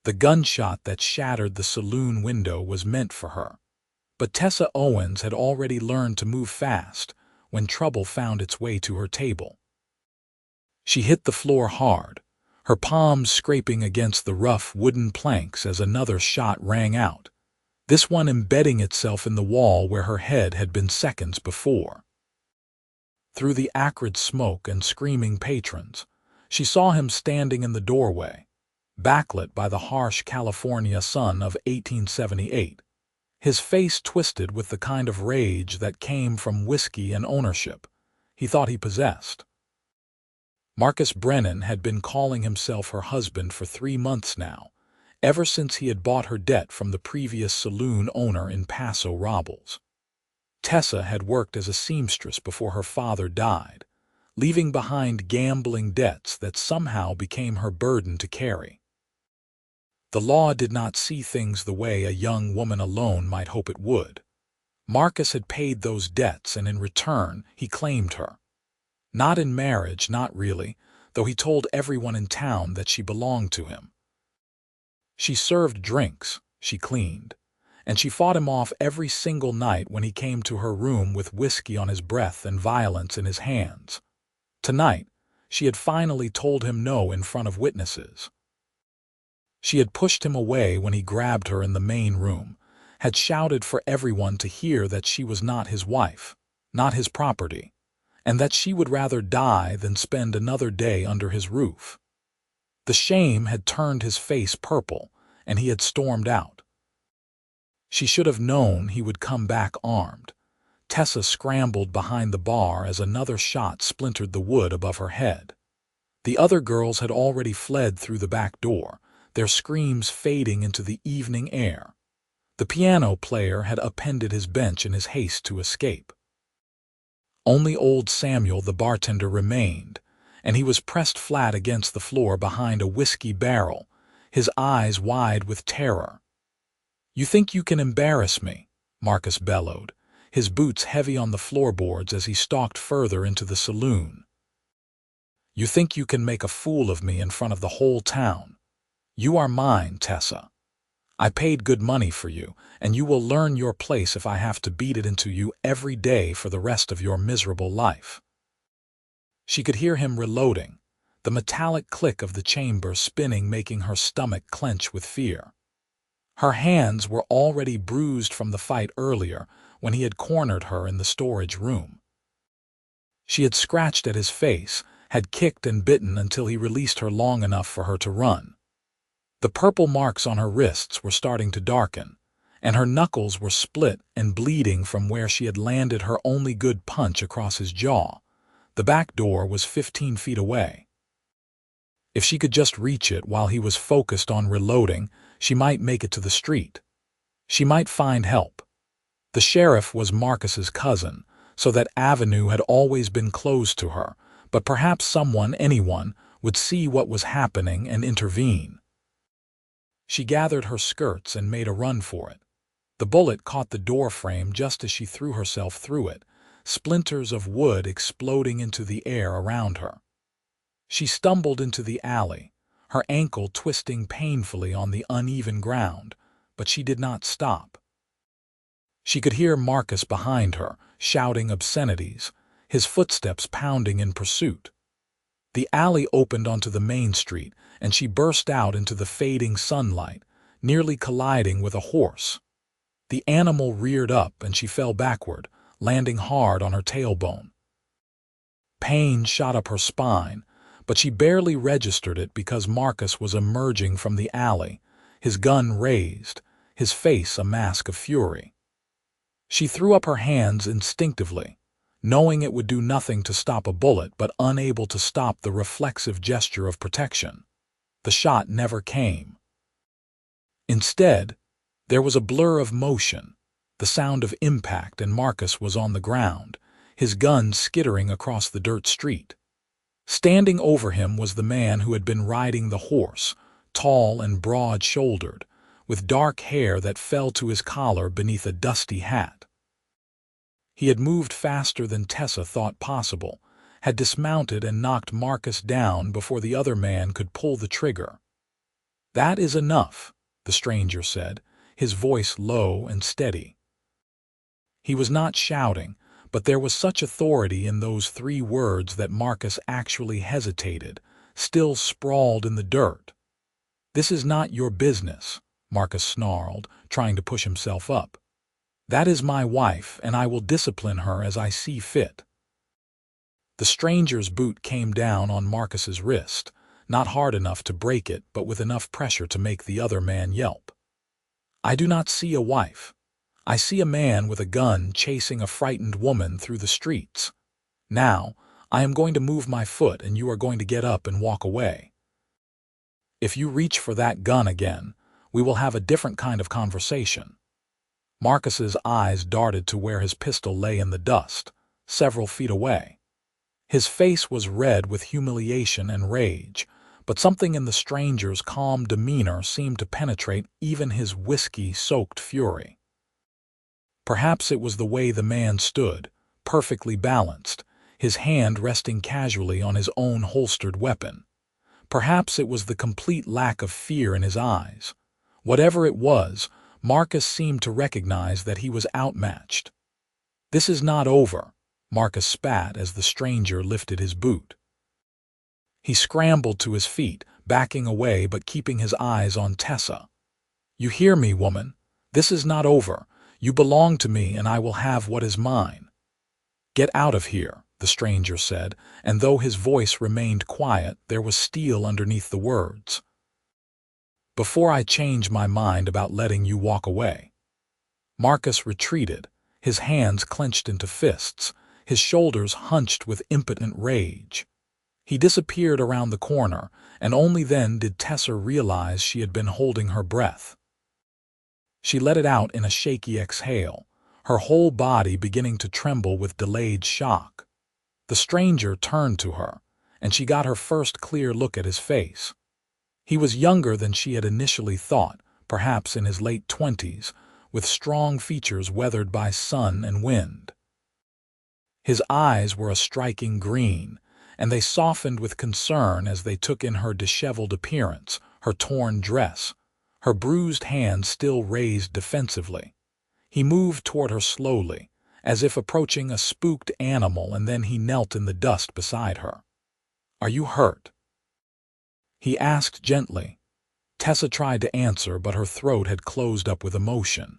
The gunshot that shattered the saloon window was meant for her. But Tessa Owens had already learned to move fast when trouble found its way to her table. She hit the floor hard, her palms scraping against the rough wooden planks as another shot rang out, this one embedding itself in the wall where her head had been seconds before. Through the acrid smoke and screaming patrons, she saw him standing in the doorway, backlit by the harsh California sun of 1878, his face twisted with the kind of rage that came from whiskey and ownership he thought he possessed. Marcus Brennan had been calling himself her husband for 3 months now, ever since he had bought her debt from the previous saloon owner in Paso Robles. Tessa had worked as a seamstress before her father died, leaving behind gambling debts that somehow became her burden to carry. The law did not see things the way a young woman alone might hope it would. Marcus had paid those debts, and in return he claimed her. Not in marriage, not really, though he told everyone in town that she belonged to him. She served drinks, she cleaned, and she fought him off every single night when he came to her room with whiskey on his breath and violence in his hands. Tonight, she had finally told him no in front of witnesses. She had pushed him away when he grabbed her in the main room, had shouted for everyone to hear that she was not his wife, not his property, and that she would rather die than spend another day under his roof. The shame had turned his face purple, and he had stormed out. She should have known he would come back armed. Tessa scrambled behind the bar as another shot splintered the wood above her head. The other girls had already fled through the back door, their screams fading into the evening air. The piano player had upended his bench in his haste to escape. Only old Samuel the bartender remained, and he was pressed flat against the floor behind a whiskey barrel, his eyes wide with terror. "You think you can embarrass me?" Marcus bellowed, his boots heavy on the floorboards as he stalked further into the saloon. "You think you can make a fool of me in front of the whole town? You are mine, Tessa. I paid good money for you, and you will learn your place if I have to beat it into you every day for the rest of your miserable life." She could hear him reloading, the metallic click of the chamber spinning making her stomach clench with fear. Her hands were already bruised from the fight earlier when he had cornered her in the storage room. She had scratched at his face, had kicked and bitten until he released her long enough for her to run. The purple marks on her wrists were starting to darken, and her knuckles were split and bleeding from where she had landed her only good punch across his jaw. The back door was 15 feet away. If she could just reach it while he was focused on reloading, she might make it to the street. She might find help. The sheriff was Marcus's cousin, so that avenue had always been closed to her, but perhaps anyone, would see what was happening and intervene. She gathered her skirts and made a run for it. The bullet caught the door frame just as she threw herself through it, splinters of wood exploding into the air around her. She stumbled into the alley, her ankle twisting painfully on the uneven ground, but she did not stop. She could hear Marcus behind her, shouting obscenities, his footsteps pounding in pursuit. The alley opened onto the main street, and she burst out into the fading sunlight, nearly colliding with a horse. The animal reared up and she fell backward, landing hard on her tailbone. Pain shot up her spine, but she barely registered it because Marcus was emerging from the alley, his gun raised, his face a mask of fury. She threw up her hands instinctively, knowing it would do nothing to stop a bullet but unable to stop the reflexive gesture of protection. The shot never came. Instead, there was a blur of motion, the sound of impact, and Marcus was on the ground, his gun skittering across the dirt street. Standing over him was the man who had been riding the horse, tall and broad-shouldered, with dark hair that fell to his collar beneath a dusty hat. He had moved faster than Tessa thought possible, had dismounted and knocked Marcus down before the other man could pull the trigger. "That is enough," the stranger said, his voice low and steady. He was not shouting, but there was such authority in those 3 words that Marcus actually hesitated, still sprawled in the dirt. "This is not your business," Marcus snarled, trying to push himself up. "That is my wife, and I will discipline her as I see fit." The stranger's boot came down on Marcus's wrist, not hard enough to break it, but with enough pressure to make the other man yelp. "I do not see a wife. I see a man with a gun chasing a frightened woman through the streets. Now, I am going to move my foot and you are going to get up and walk away. If you reach for that gun again, we will have a different kind of conversation." Marcus's eyes darted to where his pistol lay in the dust, several feet away. His face was red with humiliation and rage, but something in the stranger's calm demeanor seemed to penetrate even his whiskey-soaked fury. Perhaps it was the way the man stood, perfectly balanced, his hand resting casually on his own holstered weapon. Perhaps it was the complete lack of fear in his eyes. Whatever it was, Marcus seemed to recognize that he was outmatched. "This is not over," Marcus spat as the stranger lifted his boot. He scrambled to his feet, backing away but keeping his eyes on Tessa. "You hear me, woman? This is not over. You belong to me and I will have what is mine." "Get out of here," the stranger said, and though his voice remained quiet, there was steel underneath the words. "Before I change my mind about letting you walk away." Marcus retreated, his hands clenched into fists, his shoulders hunched with impotent rage. He disappeared around the corner, and only then did Tessa realize she had been holding her breath. She let it out in a shaky exhale, her whole body beginning to tremble with delayed shock. The stranger turned to her, and she got her first clear look at his face. He was younger than she had initially thought, perhaps in his late 20s, with strong features weathered by sun and wind. His eyes were a striking green, and they softened with concern as they took in her disheveled appearance, her torn dress, her bruised hand still raised defensively. He moved toward her slowly, as if approaching a spooked animal, and then he knelt in the dust beside her. "Are you hurt?" he asked gently. Tessa tried to answer, but her throat had closed up with emotion.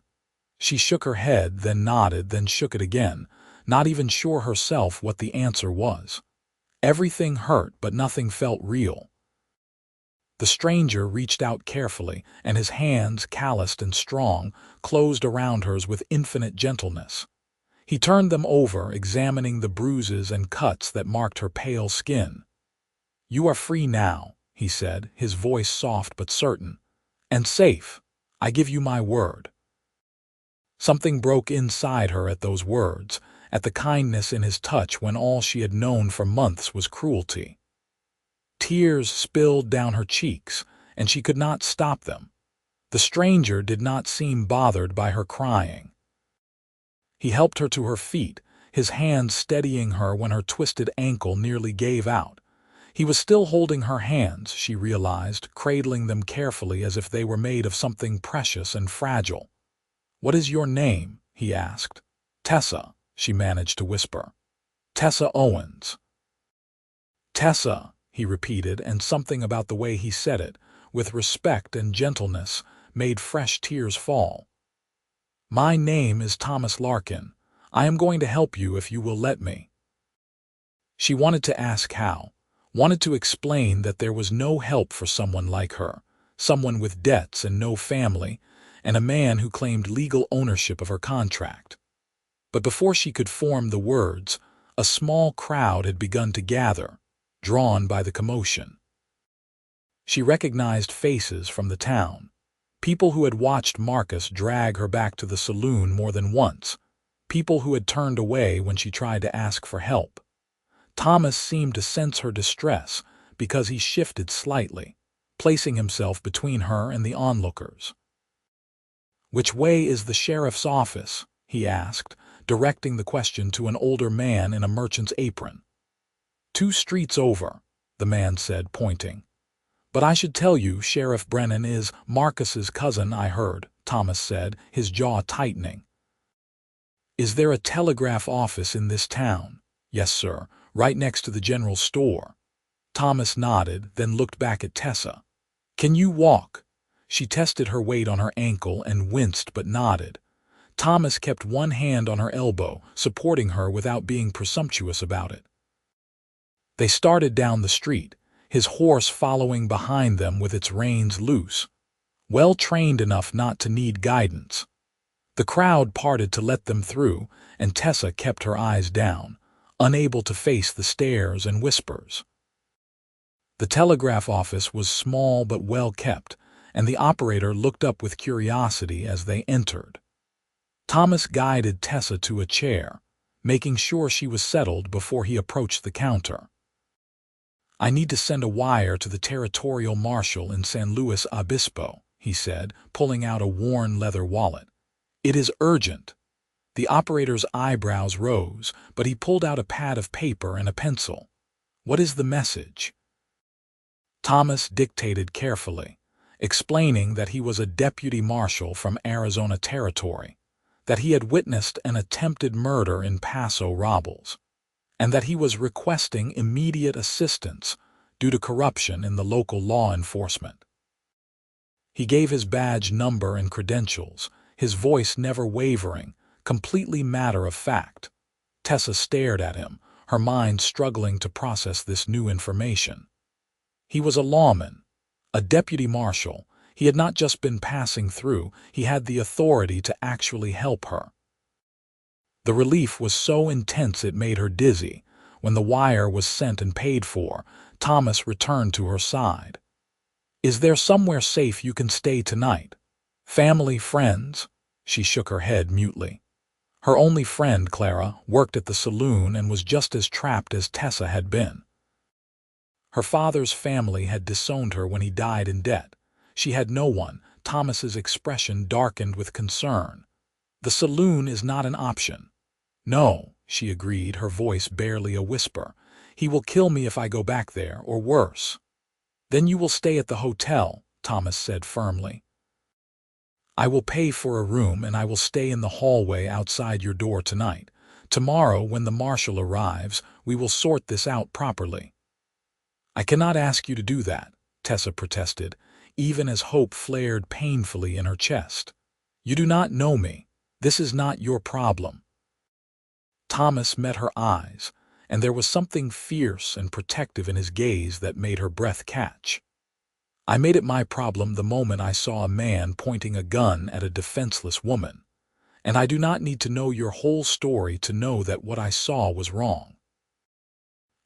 She shook her head, then nodded, then shook it again, not even sure herself what the answer was. Everything hurt, but nothing felt real. The stranger reached out carefully, and his hands, calloused and strong, closed around hers with infinite gentleness. He turned them over, examining the bruises and cuts that marked her pale skin. "You are free now," he said, his voice soft but certain. "And safe. I give you my word." Something broke inside her at those words, at the kindness in his touch when all she had known for months was cruelty. Tears spilled down her cheeks, and she could not stop them. The stranger did not seem bothered by her crying. He helped her to her feet, his hand steadying her when her twisted ankle nearly gave out. He was still holding her hands, she realized, cradling them carefully as if they were made of something precious and fragile. "What is your name?" he asked. "Tessa," she managed to whisper. "Tessa Owens." "Tessa," he repeated, and something about the way he said it, with respect and gentleness, made fresh tears fall. "My name is Thomas Larkin. I am going to help you if you will let me." She wanted to ask how, wanted to explain that there was no help for someone like her, someone with debts and no family, and a man who claimed legal ownership of her contract. But before she could form the words, a small crowd had begun to gather, drawn by the commotion. She recognized faces from the town, people who had watched Marcus drag her back to the saloon more than once, people who had turned away when she tried to ask for help. Thomas seemed to sense her distress because he shifted slightly, placing himself between her and the onlookers. "Which way is the sheriff's office?" he asked, directing the question to an older man in a merchant's apron. "2 streets over," the man said, pointing. "But I should tell you, Sheriff Brennan is Marcus's cousin, I heard," Thomas said, his jaw tightening. "Is there a telegraph office in this town?" "Yes, sir, right next to the general store." Thomas nodded, then looked back at Tessa. "Can you walk?" She tested her weight on her ankle and winced but nodded. Thomas kept one hand on her elbow, supporting her without being presumptuous about it. They started down the street, his horse following behind them with its reins loose, well trained enough not to need guidance. The crowd parted to let them through, and Tessa kept her eyes down, unable to face the stares and whispers. The telegraph office was small but well kept, and the operator looked up with curiosity as they entered. Thomas guided Tessa to a chair, making sure she was settled before he approached the counter. "I need to send a wire to the territorial marshal in San Luis Obispo," he said, pulling out a worn leather wallet. "It is urgent." The operator's eyebrows rose, but he pulled out a pad of paper and a pencil. "What is the message?" Thomas dictated carefully, explaining that he was a deputy marshal from Arizona Territory, that he had witnessed an attempted murder in Paso Robles, and that he was requesting immediate assistance due to corruption in the local law enforcement. He gave his badge number and credentials, his voice never wavering, completely matter of fact. Tessa stared at him, her mind struggling to process this new information. He was a lawman, a deputy marshal. He had not just been passing through, he had the authority to actually help her. The relief was so intense it made her dizzy. When the wire was sent and paid for, Thomas returned to her side. "Is there somewhere safe you can stay tonight? Family, friends?" She shook her head mutely. Her only friend, Clara, worked at the saloon and was just as trapped as Tessa had been. Her father's family had disowned her when he died in debt. She had no one. Thomas's expression darkened with concern. "The saloon is not an option." "No," she agreed, her voice barely a whisper. "He will kill me if I go back there, or worse." "Then you will stay at the hotel," Thomas said firmly. "I will pay for a room and I will stay in the hallway outside your door tonight. Tomorrow, when the marshal arrives, we will sort this out properly." "I cannot ask you to do that," Tessa protested, even as hope flared painfully in her chest. "You do not know me. This is not your problem." Thomas met her eyes, and there was something fierce and protective in his gaze that made her breath catch. "I made it my problem the moment I saw a man pointing a gun at a defenseless woman, and I do not need to know your whole story to know that what I saw was wrong.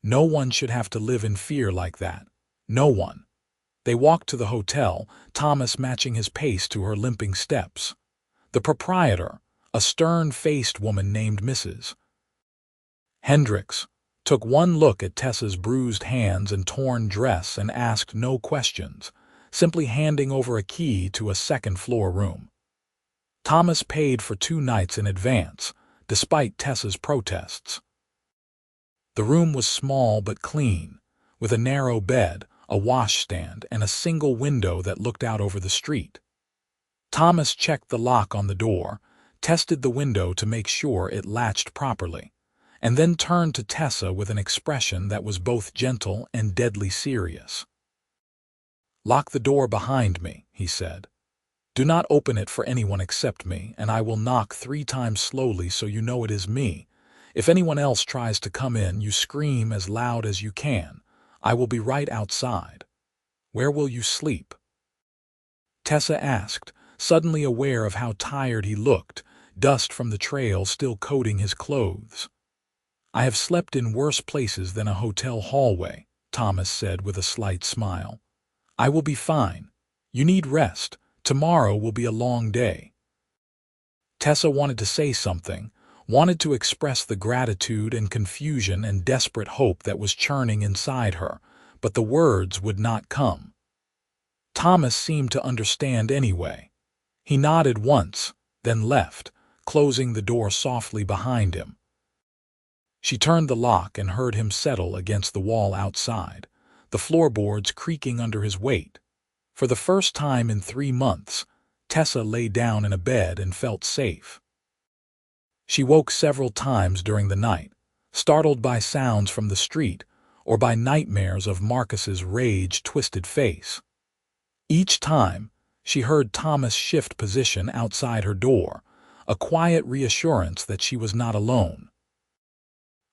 No one should have to live in fear like that. No one." They walked to the hotel, Thomas matching his pace to her limping steps. The proprietor, a stern-faced woman named Mrs. Hendricks, took one look at Tessa's bruised hands and torn dress and asked no questions, simply handing over a key to a second-floor room. Thomas paid for 2 nights in advance, despite Tessa's protests. The room was small but clean, with a narrow bed, a washstand, and a single window that looked out over the street. Thomas checked the lock on the door, tested the window to make sure it latched properly, and then turned to Tessa with an expression that was both gentle and deadly serious. "Lock the door behind me," he said. "Do not open it for anyone except me, and I will knock 3 times slowly so you know it is me. If anyone else tries to come in, you scream as loud as you can. I will be right outside." "Where will you sleep?" Tessa asked, suddenly aware of how tired he looked, dust from the trail still coating his clothes. "I have slept in worse places than a hotel hallway," Thomas said with a slight smile. "I will be fine. You need rest. Tomorrow will be a long day." Tessa wanted to say something, wanted to express the gratitude and confusion and desperate hope that was churning inside her, but the words would not come. Thomas seemed to understand anyway. He nodded once, then left, closing the door softly behind him. She turned the lock and heard him settle against the wall outside. the floorboards creaking under his weight. For the first time in 3 months, Tessa lay down in a bed and felt safe. She woke several times during the night, startled by sounds from the street or by nightmares of Marcus's rage-twisted face. Each time, she heard Thomas shift position outside her door, a quiet reassurance that she was not alone.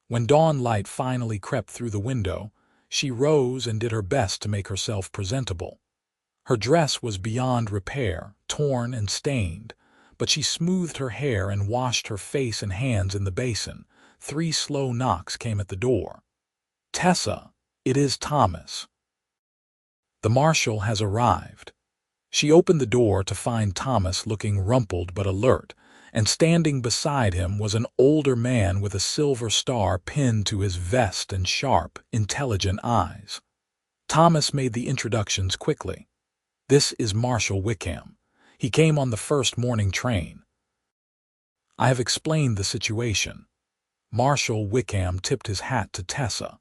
When dawn light finally crept through the window, she rose and did her best to make herself presentable. Her dress was beyond repair, torn and stained, but she smoothed her hair and washed her face and hands in the basin. 3 slow knocks came at the door. "Tessa, it is Thomas." "The marshal has arrived." She opened the door to find Thomas looking rumpled but alert, and standing beside him was an older man with a silver star pinned to his vest and sharp, intelligent eyes. Thomas made the introductions quickly. "This is Marshal Wickham. He came on the first morning train." "I have explained the situation." Marshal Wickham tipped his hat to Tessa.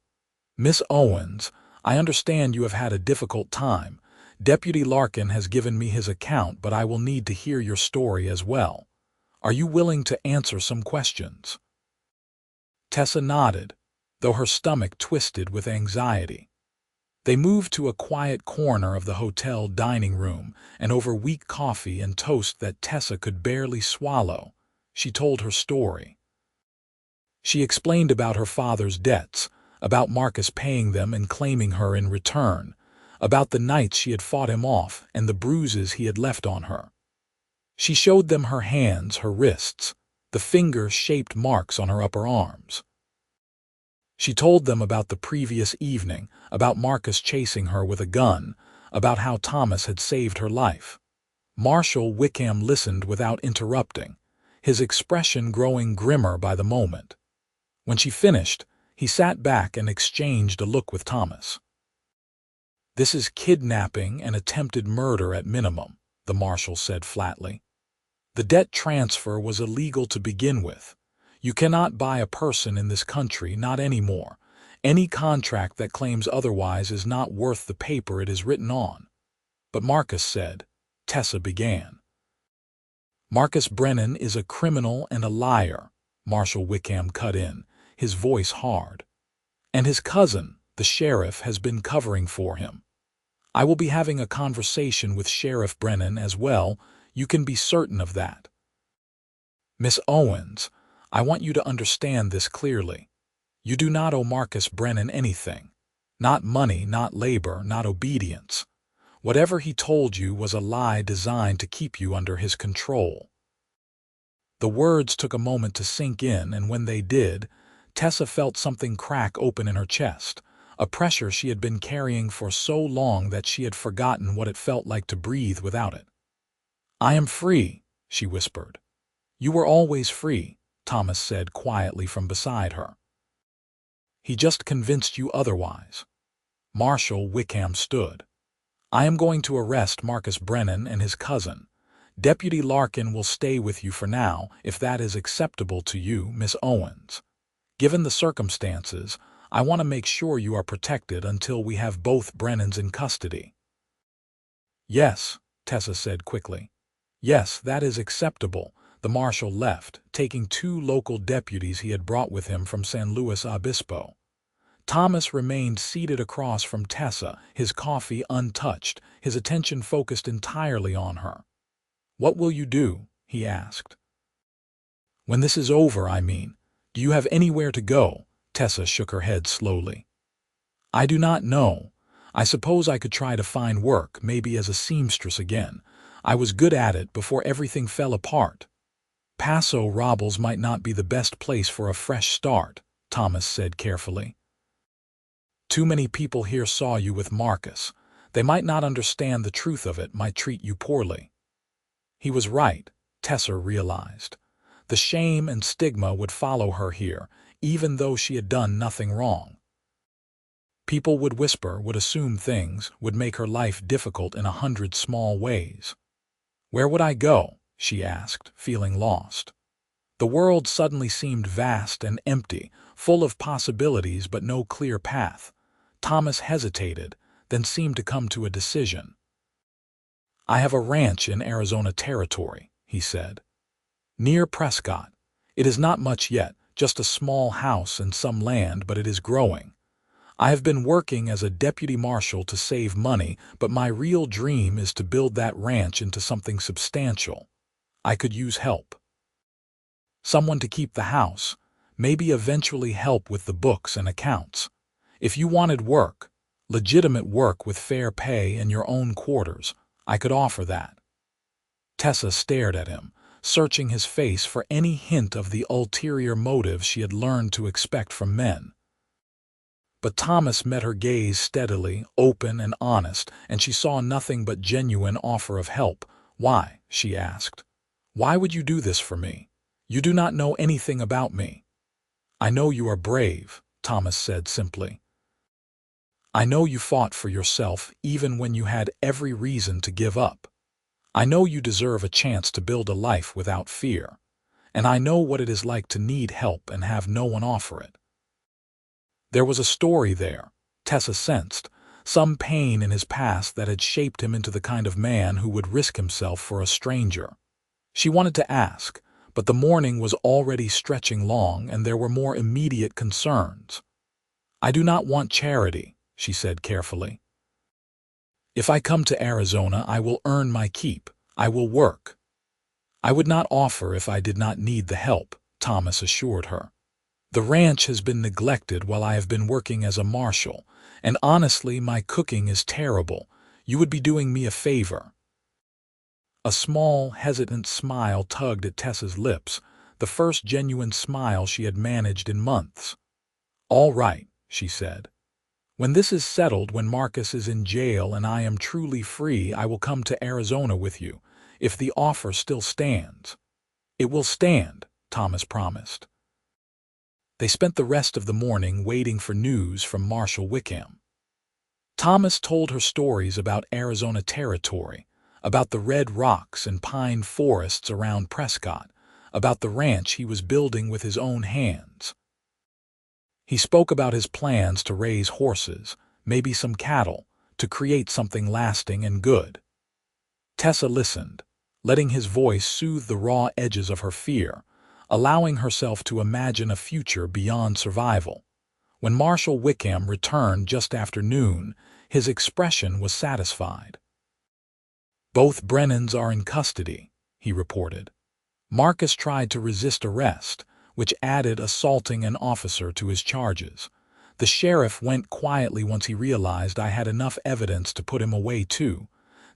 "Miss Owens, I understand you have had a difficult time. Deputy Larkin has given me his account, but I will need to hear your story as well. Are you willing to answer some questions?" Tessa nodded, though her stomach twisted with anxiety. They moved to a quiet corner of the hotel dining room, and over weak coffee and toast that Tessa could barely swallow, she told her story. She explained about her father's debts, about Marcus paying them and claiming her in return, about the nights she had fought him off and the bruises he had left on her. She showed them her hands, her wrists, the finger-shaped marks on her upper arms. She told them about the previous evening, about Marcus chasing her with a gun, about how Thomas had saved her life. Marshal Wickham listened without interrupting, his expression growing grimmer by the moment. When she finished, he sat back and exchanged a look with Thomas. "This is kidnapping and attempted murder at minimum," the marshal said flatly. "The debt transfer was illegal to begin with. You cannot buy a person in this country, not anymore. Any contract that claims otherwise is not worth the paper it is written on." "But Marcus said," Tessa began. "Marcus Brennan is a criminal and a liar," Marshal Wickham cut in, his voice hard. "And his cousin, the sheriff, has been covering for him. I will be having a conversation with Sheriff Brennan as well, you can be certain of that. Miss Owens, I want you to understand this clearly. You do not owe Marcus Brennan anything. Not money, not labor, not obedience. Whatever he told you was a lie designed to keep you under his control." The words took a moment to sink in, and when they did, Tessa felt something crack open in her chest, a pressure she had been carrying for so long that she had forgotten what it felt like to breathe without it. "I am free," she whispered. "You were always free," Thomas said quietly from beside her. "He just convinced you otherwise." Marshal Wickham stood. "I am going to arrest Marcus Brennan and his cousin. Deputy Larkin will stay with you for now, if that is acceptable to you, Miss Owens. Given the circumstances, I want to make sure you are protected until we have both Brennans in custody." "Yes," Tessa said quickly. "Yes, that is acceptable." The marshal left, taking 2 local deputies he had brought with him from San Luis Obispo. Thomas remained seated across from Tessa, his coffee untouched, his attention focused entirely on her. "What will you do?" he asked. "When this is over, I mean. Do you have anywhere to go?" Tessa shook her head slowly. "I do not know. I suppose I could try to find work, maybe as a seamstress again. I was good at it before everything fell apart." "Paso Robles might not be the best place for a fresh start," Thomas said carefully. "Too many people here saw you with Marcus. They might not understand the truth of it, might treat you poorly." He was right, Tessa realized. The shame and stigma would follow her here, even though she had done nothing wrong. People would whisper, would assume things, would make her life difficult in 100 small ways. "Where would I go?" she asked, feeling lost. The world suddenly seemed vast and empty, full of possibilities but no clear path. Thomas hesitated, then seemed to come to a decision. "I have a ranch in Arizona Territory," he said. "Near Prescott. It is not much yet, just a small house and some land, but it is growing. I have been working as a deputy marshal to save money, but my real dream is to build that ranch into something substantial. I could use help. Someone to keep the house, maybe eventually help with the books and accounts. If you wanted work, legitimate work with fair pay and your own quarters, I could offer that." Tessa stared at him, searching his face for any hint of the ulterior motive she had learned to expect from men. But Thomas met her gaze steadily, open and honest, and she saw nothing but genuine offer of help. "Why?" she asked. "Why would you do this for me? You do not know anything about me." "I know you are brave," Thomas said simply. "I know you fought for yourself even when you had every reason to give up. I know you deserve a chance to build a life without fear. And I know what it is like to need help and have no one offer it." There was a story there, Tessa sensed, some pain in his past that had shaped him into the kind of man who would risk himself for a stranger. She wanted to ask, but the morning was already stretching long and there were more immediate concerns. "I do not want charity," she said carefully. "If I come to Arizona, I will earn my keep. I will work." "I would not offer if I did not need the help," Thomas assured her. "The ranch has been neglected while I have been working as a marshal, and honestly, my cooking is terrible. You would be doing me a favor." A small, hesitant smile tugged at Tessa's lips, the first genuine smile she had managed in months. "All right," she said. "When this is settled, when Marcus is in jail and I am truly free, I will come to Arizona with you, if the offer still stands." "It will stand," Thomas promised. They spent the rest of the morning waiting for news from Marshal Wickham. Thomas told her stories about Arizona Territory, about the red rocks and pine forests around Prescott, about the ranch he was building with his own hands. He spoke about his plans to raise horses, maybe some cattle, to create something lasting and good. Tessa listened, letting his voice soothe the raw edges of her fear, allowing herself to imagine a future beyond survival. When Marshal Wickham returned just after noon, his expression was satisfied. "Both Brennans are in custody," he reported. "Marcus tried to resist arrest, which added assaulting an officer to his charges. The sheriff went quietly once he realized I had enough evidence to put him away too.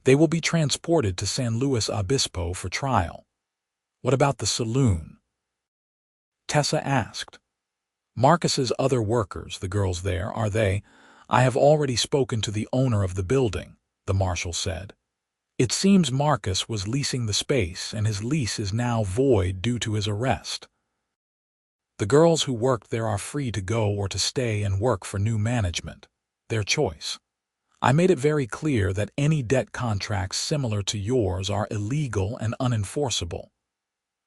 They will be transported to San Luis Obispo for trial." "What about the saloon?" Tessa asked. "Marcus's other workers, the girls there, are they?" "I have already spoken to the owner of the building," the marshal said. "It seems Marcus was leasing the space and his lease is now void due to his arrest. The girls who worked there are free to go or to stay and work for new management. Their choice. I made it very clear that any debt contracts similar to yours are illegal and unenforceable."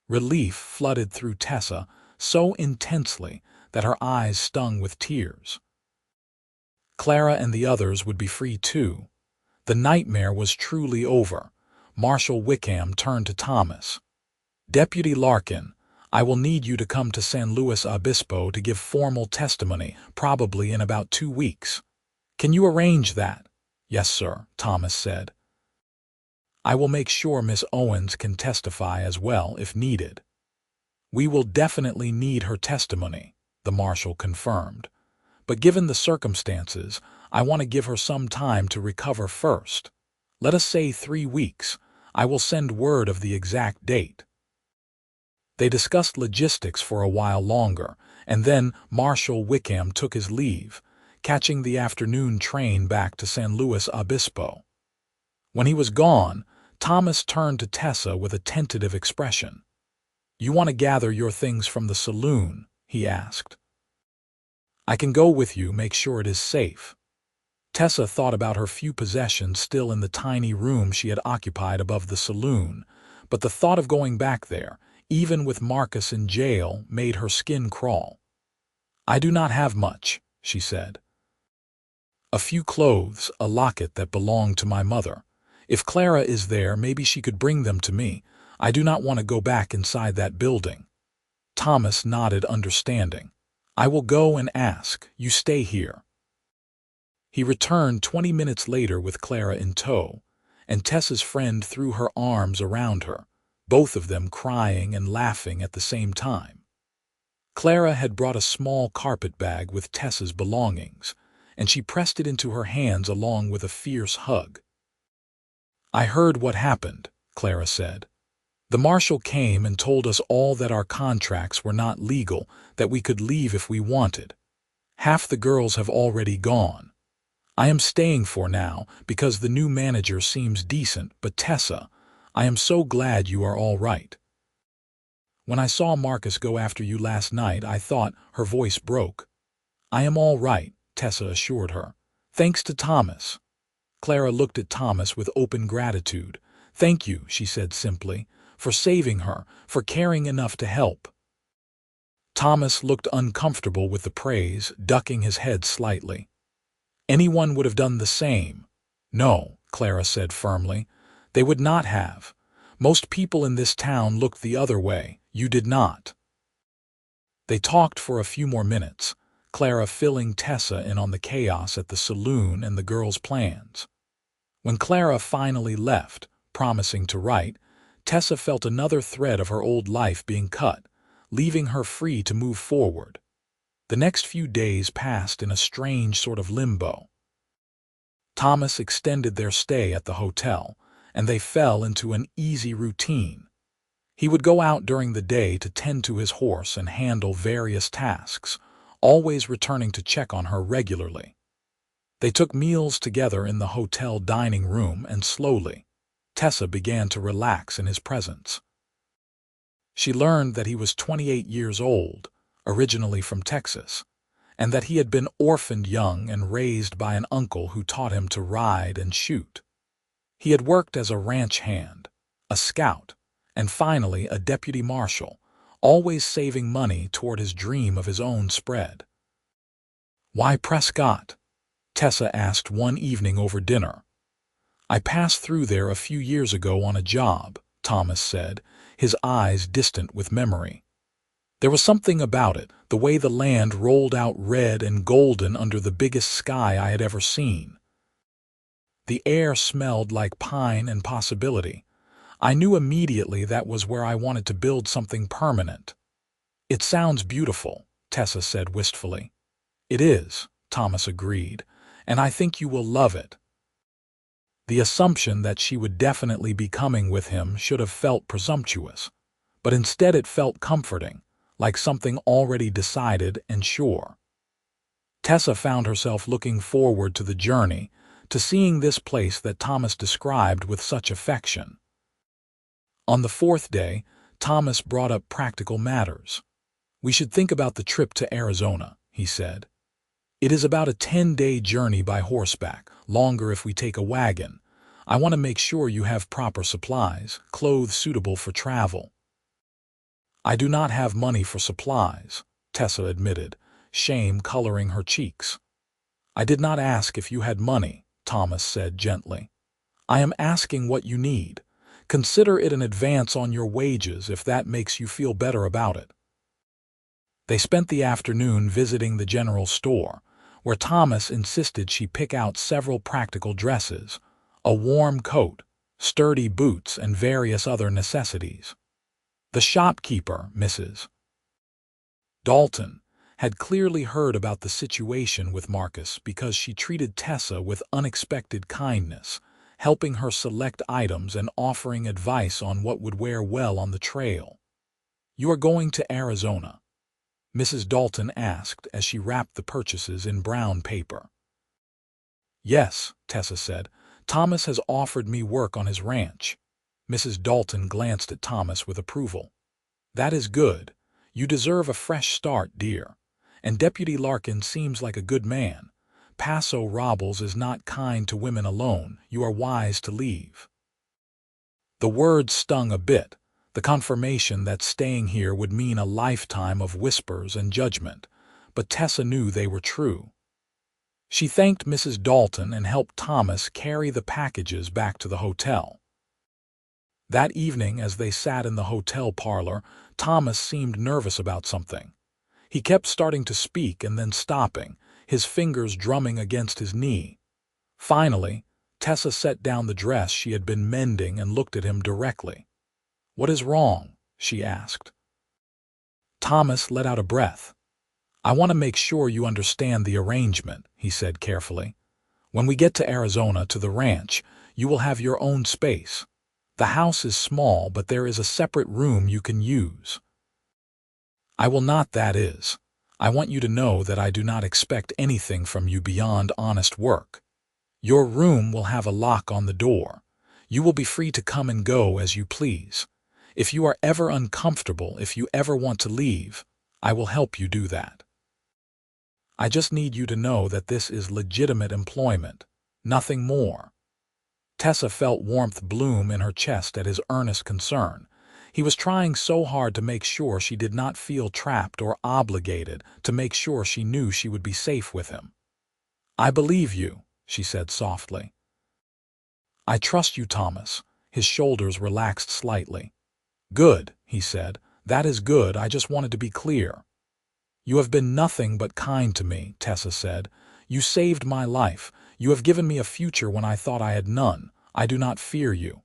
Relief flooded through Tessa so intensely that her eyes stung with tears. Clara and the others would be free too. The nightmare was truly over. Marshal Wickham turned to Thomas. "Deputy Larkin, I will need you to come to San Luis Obispo to give formal testimony, probably in about 2 weeks. Can you arrange that?" "Yes, sir," Thomas said. "I will make sure Miss Owens can testify as well if needed." "We will definitely need her testimony," the marshal confirmed. "But given the circumstances, I want to give her some time to recover first. Let us say 3 weeks. I will send word of the exact date." They discussed logistics for a while longer, and then Marshal Wickham took his leave, catching the afternoon train back to San Luis Obispo. When he was gone, Thomas turned to Tessa with a tentative expression. "You want to gather your things from the saloon?" he asked. "I can go with you, make sure it is safe." Tessa thought about her few possessions still in the tiny room she had occupied above the saloon, but the thought of going back there, even with Marcus in jail, made her skin crawl. "I do not have much," she said. A few clothes, a locket that belonged to my mother. If Clara is there, maybe she could bring them to me. I do not want to go back inside that building." Thomas nodded understanding. "I will go and ask. You stay here." He returned 20 minutes later with Clara in tow, and Tessa's friend threw her arms around her, both of them crying and laughing at the same time. Clara had brought a small carpet bag with Tessa's belongings, and she pressed it into her hands along with a fierce hug. "I heard what happened," Clara said. "The marshal came and told us all that our contracts were not legal, that we could leave if we wanted. Half the girls have already gone. I am staying for now because the new manager seems decent, but Tessa, I am so glad you are all right. When I saw Marcus go after you last night, I thought," her voice broke. "I am all right," Tessa assured her. "Thanks to Thomas." Clara looked at Thomas with open gratitude. "Thank you," she said simply, "for saving her, for caring enough to help." Thomas looked uncomfortable with the praise, ducking his head slightly. "Anyone would have done the same." "No," Clara said firmly. "They would not have. Most people in this town looked the other way. You did not." They talked for a few more minutes, Clara filling Tessa in on the chaos at the saloon and the girls' plans. When Clara finally left, promising to write, Tessa felt another thread of her old life being cut, leaving her free to move forward. The next few days passed in a strange sort of limbo. Thomas extended their stay at the hotel, and they fell into an easy routine. He would go out during the day to tend to his horse and handle various tasks, always returning to check on her regularly. They took meals together in the hotel dining room, and slowly, Tessa began to relax in his presence. She learned that he was 28 years old, originally from Texas, and that he had been orphaned young and raised by an uncle who taught him to ride and shoot. He had worked as a ranch hand, a scout, and finally a deputy marshal, always saving money toward his dream of his own spread. "Why Prescott?" Tessa asked one evening over dinner. "I passed through there a few years ago on a job," Thomas said, his eyes distant with memory. "There was something about it, the way the land rolled out red and golden under the biggest sky I had ever seen. The air smelled like pine and possibility. I knew immediately that was where I wanted to build something permanent." "It sounds beautiful," Tessa said wistfully. "It is," Thomas agreed, "and I think you will love it." The assumption that she would definitely be coming with him should have felt presumptuous, but instead it felt comforting, like something already decided and sure. Tessa found herself looking forward to the journey, to seeing this place that Thomas described with such affection. On the fourth day, Thomas brought up practical matters. "We should think about the trip to Arizona," he said. "It is about a 10-day journey by horseback, longer if we take a wagon. I want to make sure you have proper supplies, clothes suitable for travel." "I do not have money for supplies," Tessa admitted, shame coloring her cheeks. "I did not ask if you had money," Thomas said gently. "I am asking what you need. Consider it an advance on your wages if that makes you feel better about it." They spent the afternoon visiting the general store, where Thomas insisted she pick out several practical dresses, a warm coat, sturdy boots, and various other necessities. The shopkeeper, Mrs. Dalton, had clearly heard about the situation with Marcus because she treated Tessa with unexpected kindness, helping her select items and offering advice on what would wear well on the trail. "You are going to Arizona?" Mrs. Dalton asked as she wrapped the purchases in brown paper. "Yes," Tessa said. "Thomas has offered me work on his ranch." Mrs. Dalton glanced at Thomas with approval. "That is good. You deserve a fresh start, dear. And Deputy Larkin seems like a good man. Paso Robles is not kind to women alone. You are wise to leave." The words stung a bit, the confirmation that staying here would mean a lifetime of whispers and judgment, but Tessa knew they were true. She thanked Mrs. Dalton and helped Thomas carry the packages back to the hotel. That evening, as they sat in the hotel parlor, Thomas seemed nervous about something. He kept starting to speak and then stopping, his fingers drumming against his knee. Finally, Tessa set down the dress she had been mending and looked at him directly. "What is wrong?" she asked. Thomas let out a breath. "I want to make sure you understand the arrangement," he said carefully. "When we get to Arizona, to the ranch, you will have your own space. The house is small, but there is a separate room you can use. I will not, that is. I want you to know that I do not expect anything from you beyond honest work. Your room will have a lock on the door. You will be free to come and go as you please. If you are ever uncomfortable, if you ever want to leave, I will help you do that. I just need you to know that this is legitimate employment, nothing more." Tessa felt warmth bloom in her chest at his earnest concern. He was trying so hard to make sure she did not feel trapped or obligated, to make sure she knew she would be safe with him. "I believe you," she said softly. "I trust you, Thomas." His shoulders relaxed slightly. "Good," he said. "That is good. I just wanted to be clear." "You have been nothing but kind to me," Tessa said. "You saved my life. You have given me a future when I thought I had none. I do not fear you."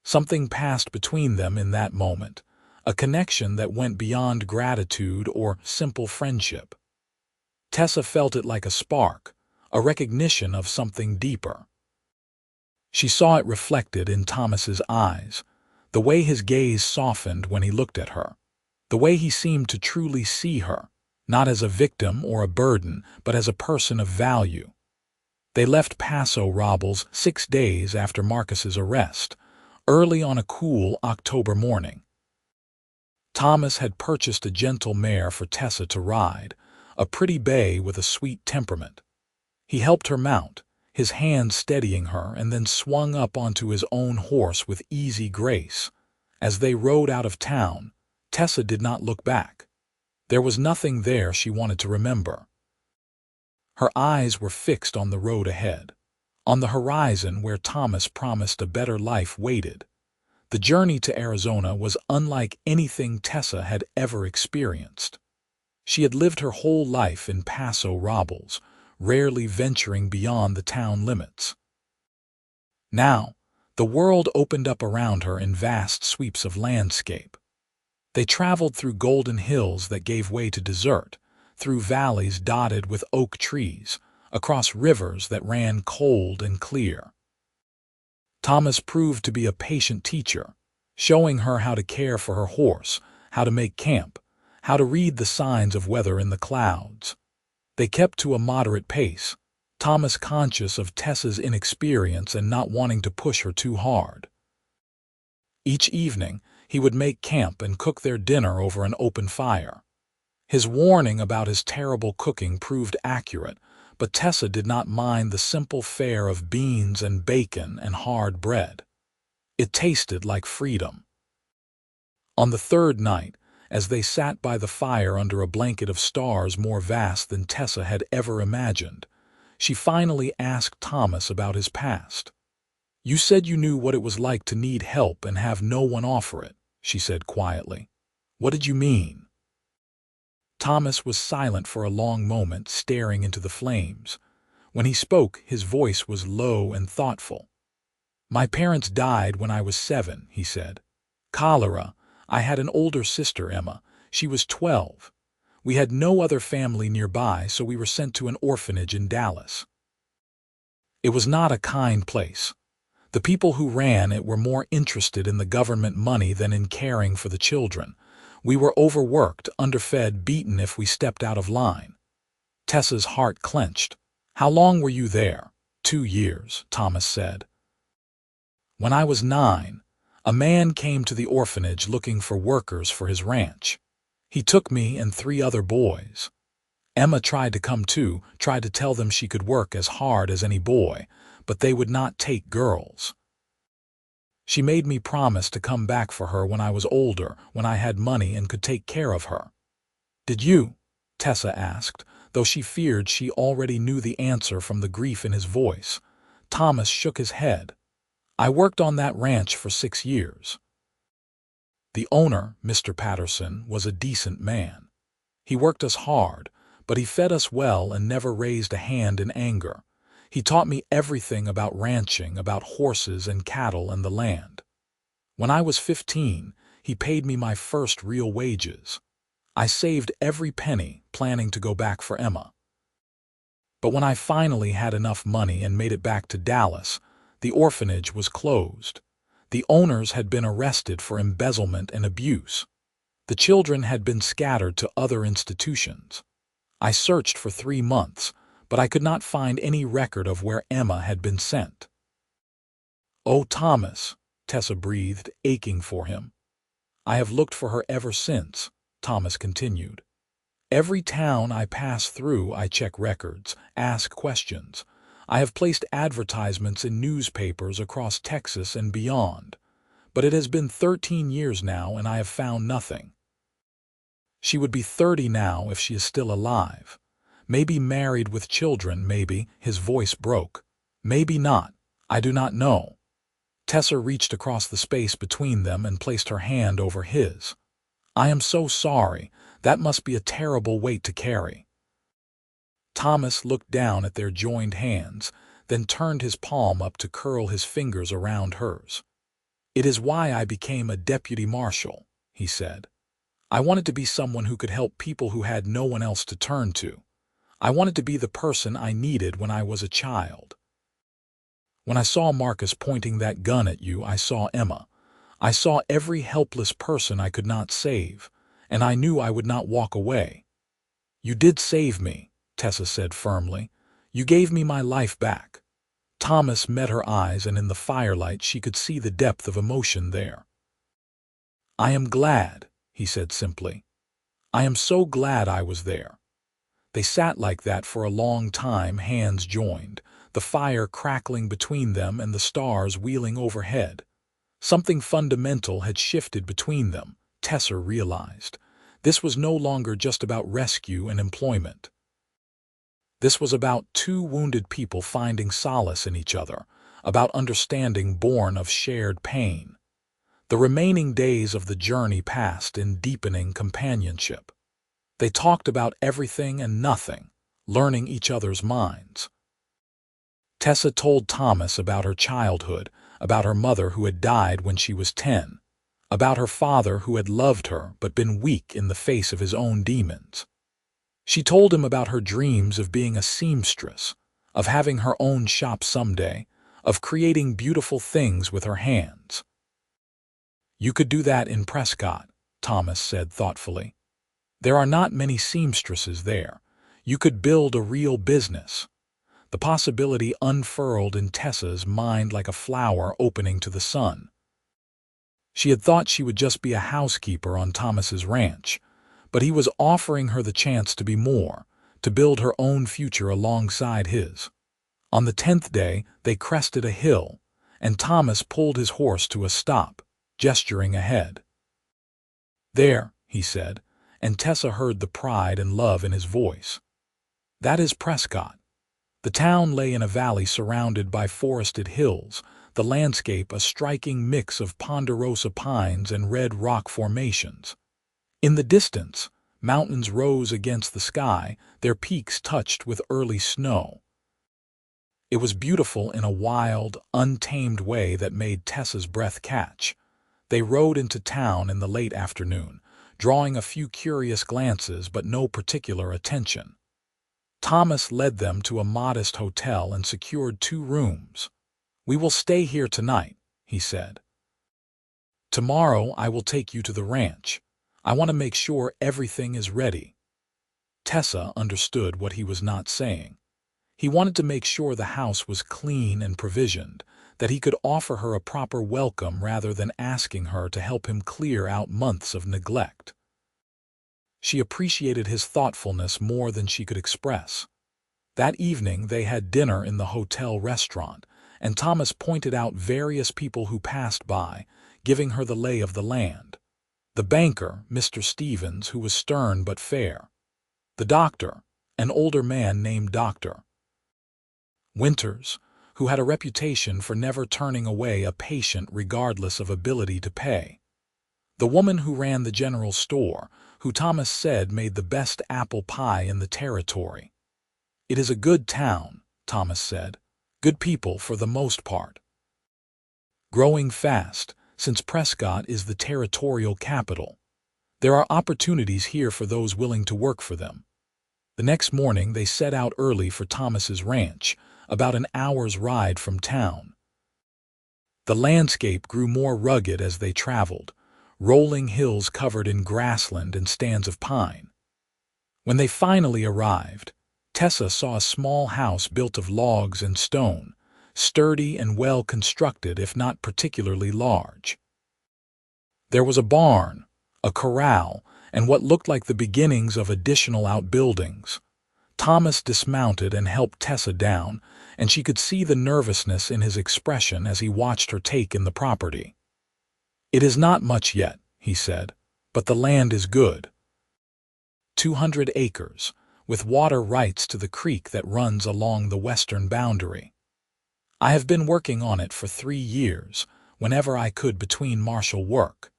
Something passed between them in that moment, a connection that went beyond gratitude or simple friendship. Tessa felt it like a spark, a recognition of something deeper. She saw it reflected in Thomas's eyes, the way his gaze softened when he looked at her, the way he seemed to truly see her, not as a victim or a burden, but as a person of value. They left Paso Robles 6 days after Marcus's arrest, early on a cool October morning. Thomas had purchased a gentle mare for Tessa to ride, a pretty bay with a sweet temperament. He helped her mount, his hand steadying her, and then swung up onto his own horse with easy grace. As they rode out of town, Tessa did not look back. There was nothing there she wanted to remember. Her eyes were fixed on the road ahead, on the horizon where Thomas promised a better life waited. The journey to Arizona was unlike anything Tessa had ever experienced. She had lived her whole life in Paso Robles, rarely venturing beyond the town limits. Now, the world opened up around her in vast sweeps of landscape. They traveled through golden hills that gave way to desert, through valleys dotted with oak trees, across rivers that ran cold and clear. Thomas proved to be a patient teacher, showing her how to care for her horse, how to make camp, how to read the signs of weather in the clouds. They kept to a moderate pace, Thomas conscious of Tessa's inexperience and not wanting to push her too hard. Each evening, he would make camp and cook their dinner over an open fire. His warning about his terrible cooking proved accurate, but Tessa did not mind the simple fare of beans and bacon and hard bread. It tasted like freedom. On the third night, as they sat by the fire under a blanket of stars more vast than Tessa had ever imagined, she finally asked Thomas about his past. "You said you knew what it was like to need help and have no one offer it," she said quietly. "What did you mean?" Thomas was silent for a long moment, staring into the flames. When he spoke, his voice was low and thoughtful. "My parents died when I was 7, he said. "Cholera. I had an older sister, Emma. She was 12. We had no other family nearby, so we were sent to an orphanage in Dallas. It was not a kind place. The people who ran it were more interested in the government money than in caring for the children. We were overworked, underfed, beaten if we stepped out of line." Tessa's heart clenched. "How long were you there?" 2 years, Thomas said. "When I was 9, a man came to the orphanage looking for workers for his ranch. He took me and 3 other boys. Emma tried to come too, tried to tell them she could work as hard as any boy, but they would not take girls. She made me promise to come back for her when I was older, when I had money and could take care of her." "Did you?" Tessa asked, Though she feared she already knew the answer from the grief in his voice, Thomas shook his head. "I worked on that ranch for 6 years. The owner, Mr. Patterson, was a decent man. He worked us hard, but he fed us well and never raised a hand in anger. He taught me everything about ranching, about horses and cattle and the land. When I was 15, he paid me my first real wages. I saved every penny, planning to go back for Emma. But when I finally had enough money and made it back to Dallas, the orphanage was closed. The owners had been arrested for embezzlement and abuse. The children had been scattered to other institutions. I searched for 3 months, but I could not find any record of where Emma had been sent." "Oh, Thomas," Tessa breathed, aching for him. "I have looked for her ever since," Thomas continued. "Every town I pass through, I check records, ask questions. I have placed advertisements in newspapers across Texas and beyond. But it has been 13 years now and I have found nothing. She would be 30 now if she is still alive. Maybe married with children, maybe." His voice broke. "Maybe not. I do not know." Tessa reached across the space between them and placed her hand over his. "I am so sorry. That must be a terrible weight to carry." Thomas looked down at their joined hands, then turned his palm up to curl his fingers around hers. "It is why I became a deputy marshal," he said. "I wanted to be someone who could help people who had no one else to turn to. I wanted to be the person I needed when I was a child. When I saw Marcus pointing that gun at you, I saw Emma. I saw every helpless person I could not save, and I knew I would not walk away." "You did save me," Tessa said firmly. "You gave me my life back." Thomas met her eyes, and in the firelight she could see the depth of emotion there. "I am glad," he said simply. "I am so glad I was there." They sat like that for a long time, hands joined, the fire crackling between them and the stars wheeling overhead. Something fundamental had shifted between them, Tessa realized. This was no longer just about rescue and employment. This was about 2 wounded people finding solace in each other, about understanding born of shared pain. The remaining days of the journey passed in deepening companionship. They talked about everything and nothing, learning each other's minds. Tessa told Thomas about her childhood, about her mother who had died when she was 10, about her father who had loved her but been weak in the face of his own demons. She told him about her dreams of being a seamstress, of having her own shop someday, of creating beautiful things with her hands. "You could do that in Prescott," Thomas said thoughtfully. "There are not many seamstresses there. You could build a real business." The possibility unfurled in Tessa's mind like a flower opening to the sun. She had thought she would just be a housekeeper on Thomas's ranch, but he was offering her the chance to be more, to build her own future alongside his. On the 10th day, they crested a hill, and Thomas pulled his horse to a stop, gesturing ahead. "There," he said, and Tessa heard the pride and love in his voice. "That is Prescott." The town lay in a valley surrounded by forested hills, the landscape a striking mix of ponderosa pines and red rock formations. In the distance, mountains rose against the sky, their peaks touched with early snow. It was beautiful in a wild, untamed way that made Tessa's breath catch. They rode into town in the late afternoon, drawing a few curious glances but no particular attention. Thomas led them to a modest hotel and secured 2 rooms. "We will stay here tonight," he said. "Tomorrow I will take you to the ranch. I want to make sure everything is ready." Tessa understood what he was not saying. He wanted to make sure the house was clean and provisioned, that he could offer her a proper welcome rather than asking her to help him clear out months of neglect. She appreciated his thoughtfulness more than she could express. That evening they had dinner in the hotel restaurant, and Thomas pointed out various people who passed by, giving her the lay of the land. The banker, Mr. Stevens, who was stern but fair. The doctor, an older man named Dr. Winters, who had a reputation for never turning away a patient regardless of ability to pay. The woman who ran the general store, who Thomas said made the best apple pie in the territory. "It is a good town," Thomas said. "Good people for the most part. Growing fast, since Prescott is the territorial capital. There are opportunities here for those willing to work for them." The next morning they set out early for Thomas's ranch, about an hour's ride from town. The landscape grew more rugged as they traveled, rolling hills covered in grassland and stands of pine. When they finally arrived, Tessa saw a small house built of logs and stone, sturdy and well constructed if not particularly large. There was a barn, a corral, and what looked like the beginnings of additional outbuildings. Thomas dismounted and helped Tessa down, and she could see the nervousness in his expression as he watched her take in the property. "It is not much yet," he said, "but the land is good. 200 acres, with water rights to the creek that runs along the western boundary. I have been working on it for 3 years, whenever I could between martial work.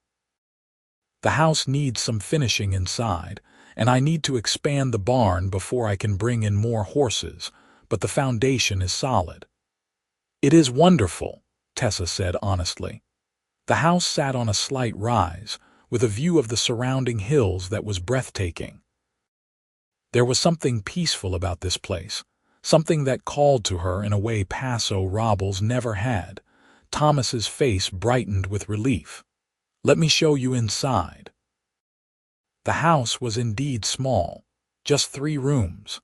The house needs some finishing inside, and I need to expand the barn before I can bring in more horses, but the foundation is solid." "It is wonderful," Tessa said honestly. The house sat on a slight rise, with a view of the surrounding hills that was breathtaking. There was something peaceful about this place, something that called to her in a way Paso Robles never had. Thomas's face brightened with relief. "Let me show you inside." The house was indeed small, just 3 rooms.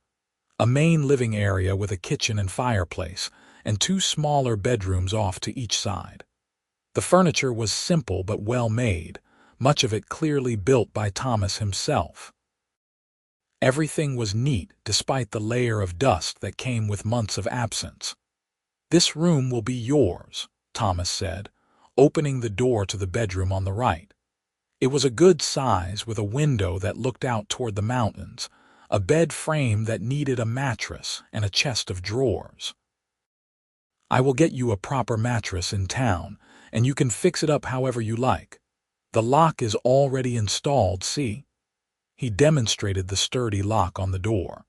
A main living area with a kitchen and fireplace, and 2 smaller bedrooms off to each side. The furniture was simple but well made, much of it clearly built by Thomas himself. Everything was neat despite the layer of dust that came with months of absence. "This room will be yours," Thomas said, opening the door to the bedroom on the right. It was a good size with a window that looked out toward the mountains, a bed frame that needed a mattress and a chest of drawers. "I will get you a proper mattress in town, and you can fix it up however you like. The lock is already installed, see?" He demonstrated the sturdy lock on the door.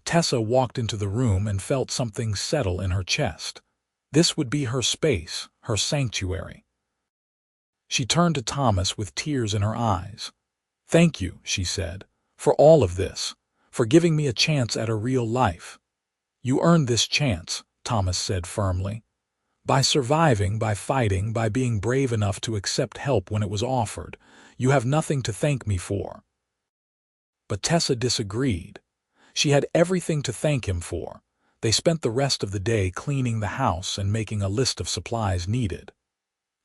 Tessa walked into the room and felt something settle in her chest. This would be her space, her sanctuary. She turned to Thomas with tears in her eyes. "Thank you," she said, "for all of this, for giving me a chance at a real life." "You earned this chance," Thomas said firmly. "By surviving, by fighting, by being brave enough to accept help when it was offered. You have nothing to thank me for." But Tessa disagreed. She had everything to thank him for. They spent the rest of the day cleaning the house and making a list of supplies needed.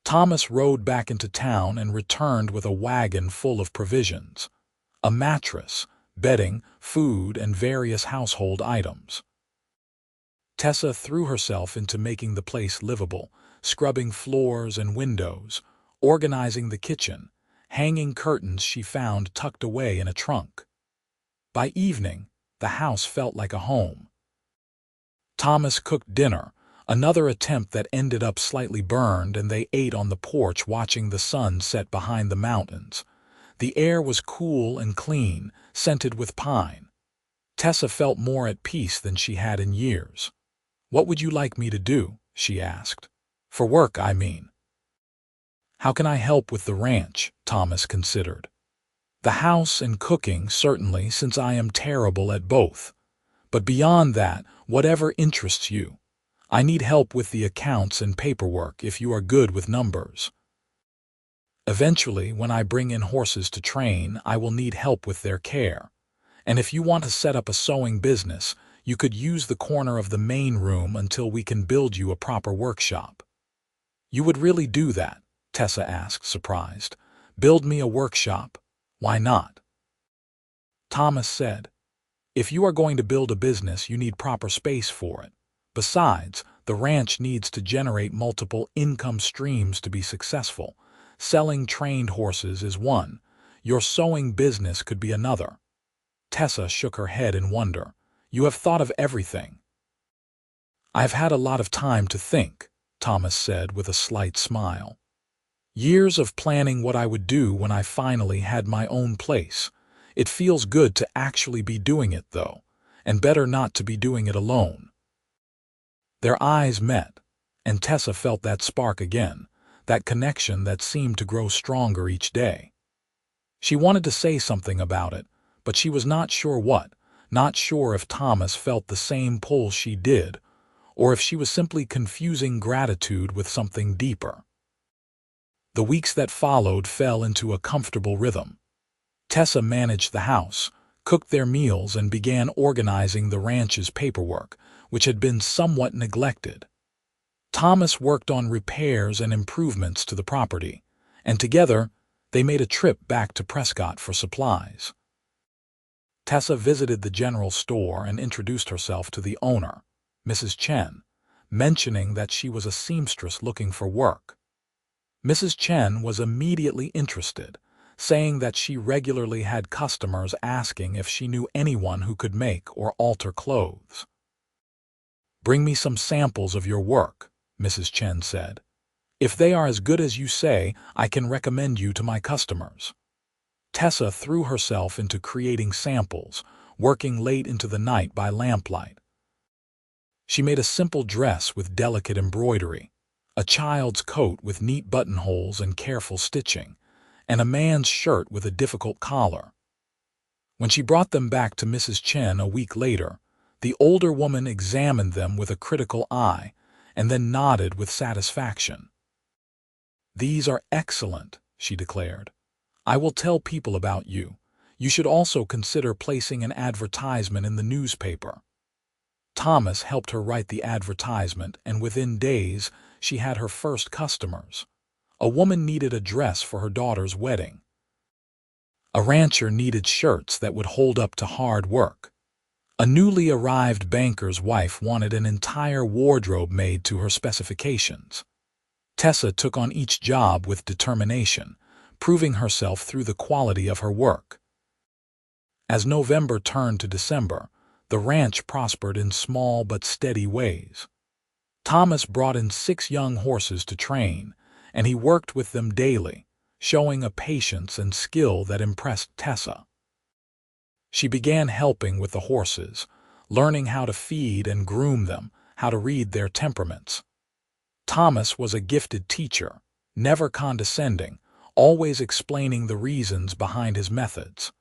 Thomas rode back into town and returned with a wagon full of provisions, a mattress, bedding, food, and various household items. Tessa threw herself into making the place livable, scrubbing floors and windows, organizing the kitchen, hanging curtains she found tucked away in a trunk. By evening, the house felt like a home. Thomas cooked dinner, another attempt that ended up slightly burned, and they ate on the porch watching the sun set behind the mountains. The air was cool and clean, scented with pine. Tessa felt more at peace than she had in years. "What would you like me to do?" she asked. "For work, I mean." "How can I help with the ranch?" Thomas considered. "The house and cooking, certainly, since I am terrible at both. But beyond that, whatever interests you. I need help with the accounts and paperwork if you are good with numbers. Eventually, when I bring in horses to train, I will need help with their care. And if you want to set up a sewing business, you could use the corner of the main room until we can build you a proper workshop." "You would really do that?" Tessa asked, surprised. "Build me a workshop? Why not?" Thomas said, "If you are going to build a business, you need proper space for it. Besides, the ranch needs to generate multiple income streams to be successful. Selling trained horses is one. Your sewing business could be another." Tessa shook her head in wonder. You have thought of everything." "I've had a lot of time to think," Thomas said with a slight smile. "Years of planning what I would do when I finally had my own place. It feels good to actually be doing it, though, and better not to be doing it alone." Their eyes met, and Tessa felt that spark again, that connection that seemed to grow stronger each day. She wanted to say something about it, but she was not sure what, not sure if Thomas felt the same pull she did, or if she was simply confusing gratitude with something deeper. The weeks that followed fell into a comfortable rhythm. Tessa managed the house, cooked their meals, and began organizing the ranch's paperwork, which had been somewhat neglected. Thomas worked on repairs and improvements to the property, and together they made a trip back to Prescott for supplies. Tessa visited the general store and introduced herself to the owner, Mrs. Chen, mentioning that she was a seamstress looking for work. Mrs. Chen was immediately interested, saying that she regularly had customers asking if she knew anyone who could make or alter clothes. "Bring me some samples of your work," Mrs. Chen said. "If they are as good as you say, I can recommend you to my customers." Tessa threw herself into creating samples, working late into the night by lamplight. She made a simple dress with delicate embroidery, a child's coat with neat buttonholes and careful stitching, and a man's shirt with a difficult collar. When she brought them back to Mrs. Chen a week later, the older woman examined them with a critical eye and then nodded with satisfaction. "These are excellent," she declared. "I will tell people about you. You should also consider placing an advertisement in the newspaper." Thomas helped her write the advertisement, and within days she had her first customers. A woman needed a dress for her daughter's wedding. A rancher needed shirts that would hold up to hard work. A newly arrived banker's wife wanted an entire wardrobe made to her specifications. Tessa took on each job with determination, proving herself through the quality of her work. As November turned to December, the ranch prospered in small but steady ways. Thomas brought in 6 young horses to train, and he worked with them daily, showing a patience and skill that impressed Tessa. She began helping with the horses, learning how to feed and groom them, how to read their temperaments. Thomas was a gifted teacher, never condescending, always explaining the reasons behind his methods.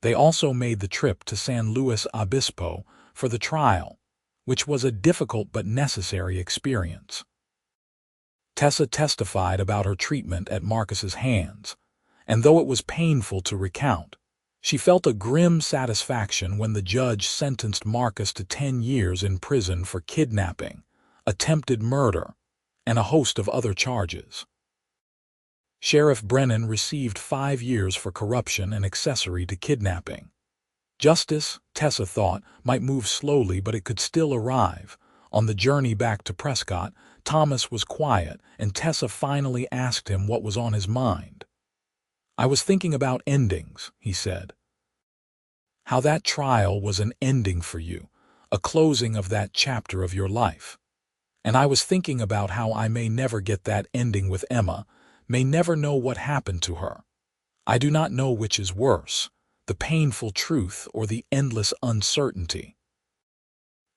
They also made the trip to San Luis Obispo for the trial, which was a difficult but necessary experience. Tessa testified about her treatment at Marcus's hands, and though it was painful to recount, she felt a grim satisfaction when the judge sentenced Marcus to 10 years in prison for kidnapping, attempted murder, and a host of other charges. Sheriff Brennan received 5 years for corruption and accessory to kidnapping. Justice, Tessa thought, might move slowly, but it could still arrive. On the journey back to Prescott, Thomas was quiet, and Tessa finally asked him what was on his mind. "I was thinking about endings," he said. "How that trial was an ending for you, a closing of that chapter of your life. And I was thinking about how I may never get that ending with Emma, may never know what happened to her. I do not know which is worse, the painful truth or the endless uncertainty."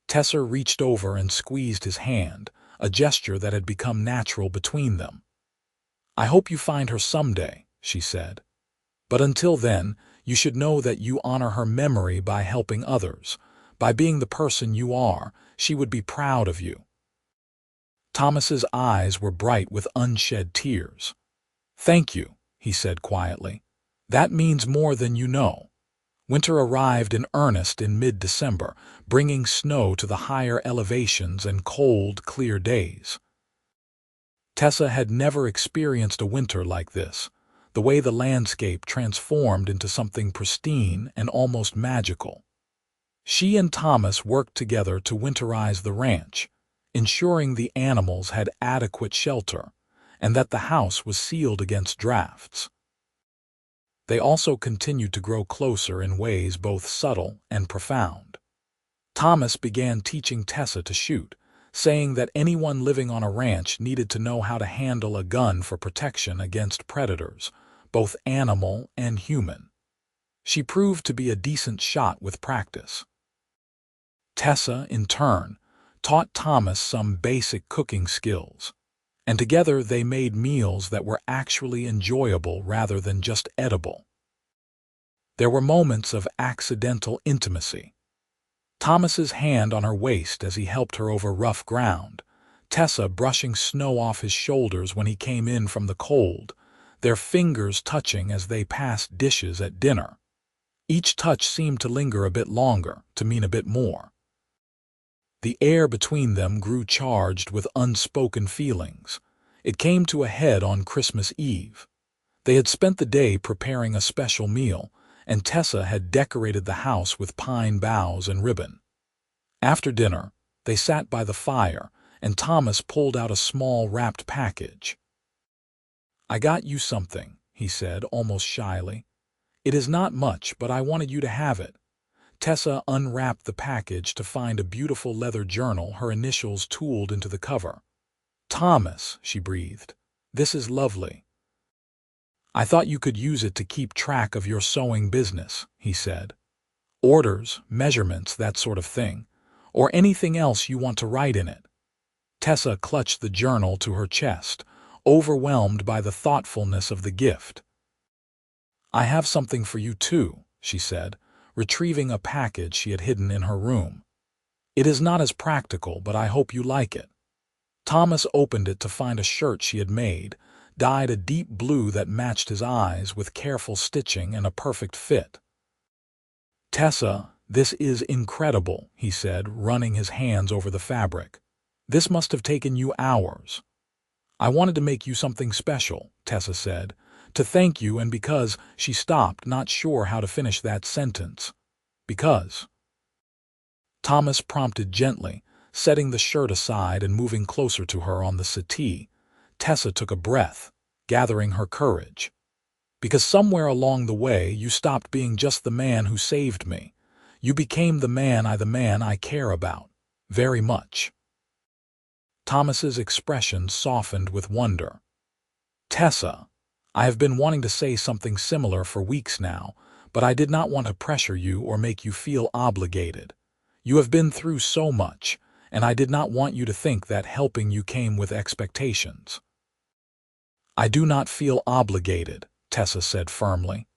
Tessa reached over and squeezed his hand, a gesture that had become natural between them. "I hope you find her someday," she said. "But until then, you should know that you honor her memory by helping others. By being the person you are, she would be proud of you." Thomas's eyes were bright with unshed tears. "Thank you," he said quietly. "That means more than you know." Winter arrived in earnest in mid-December, bringing snow to the higher elevations and cold, clear days. Tessa had never experienced a winter like this, the way the landscape transformed into something pristine and almost magical. She and Thomas worked together to winterize the ranch, ensuring the animals had adequate shelter and that the house was sealed against drafts. They also continued to grow closer in ways both subtle and profound. Thomas began teaching Tessa to shoot, saying that anyone living on a ranch needed to know how to handle a gun for protection against predators, both animal and human. She proved to be a decent shot with practice. Tessa, in turn, taught Thomas some basic cooking skills, and together they made meals that were actually enjoyable rather than just edible. There were moments of accidental intimacy. Thomas's hand on her waist as he helped her over rough ground, Tessa brushing snow off his shoulders when he came in from the cold, their fingers touching as they passed dishes at dinner. Each touch seemed to linger a bit longer, to mean a bit more. The air between them grew charged with unspoken feelings. It came to a head on Christmas Eve. They had spent the day preparing a special meal, and Tessa had decorated the house with pine boughs and ribbon. After dinner, they sat by the fire, and Thomas pulled out a small wrapped package. "I got you something," he said, almost shyly. "It is not much, but I wanted you to have it." Tessa unwrapped the package to find a beautiful leather journal, her initials tooled into the cover. "Thomas," she breathed, "this is lovely." "I thought you could use it to keep track of your sewing business," he said. "Orders, measurements, that sort of thing, or anything else you want to write in it." Tessa clutched the journal to her chest, overwhelmed by the thoughtfulness of the gift. "I have something for you too," she said, retrieving a package she had hidden in her room. "It is not as practical, but I hope you like it." Thomas opened it to find a shirt she had made, dyed a deep blue that matched his eyes with careful stitching and a perfect fit. "Tessa, this is incredible," he said, running his hands over the fabric. "This must have taken you hours." "I wanted to make you something special," Tessa said, "to thank you, and because—" She stopped, not sure how to finish that sentence. "Because—" Thomas prompted gently, setting the shirt aside and moving closer to her on the settee. Tessa took a breath, gathering her courage. "Because somewhere along the way you stopped being just the man who saved me. You became the man I care about. Very much." Thomas's expression softened with wonder. "Tessa, I have been wanting to say something similar for weeks now, but I did not want to pressure you or make you feel obligated. You have been through so much, and I did not want you to think that helping you came with expectations." "I do not feel obligated," Tessa said firmly.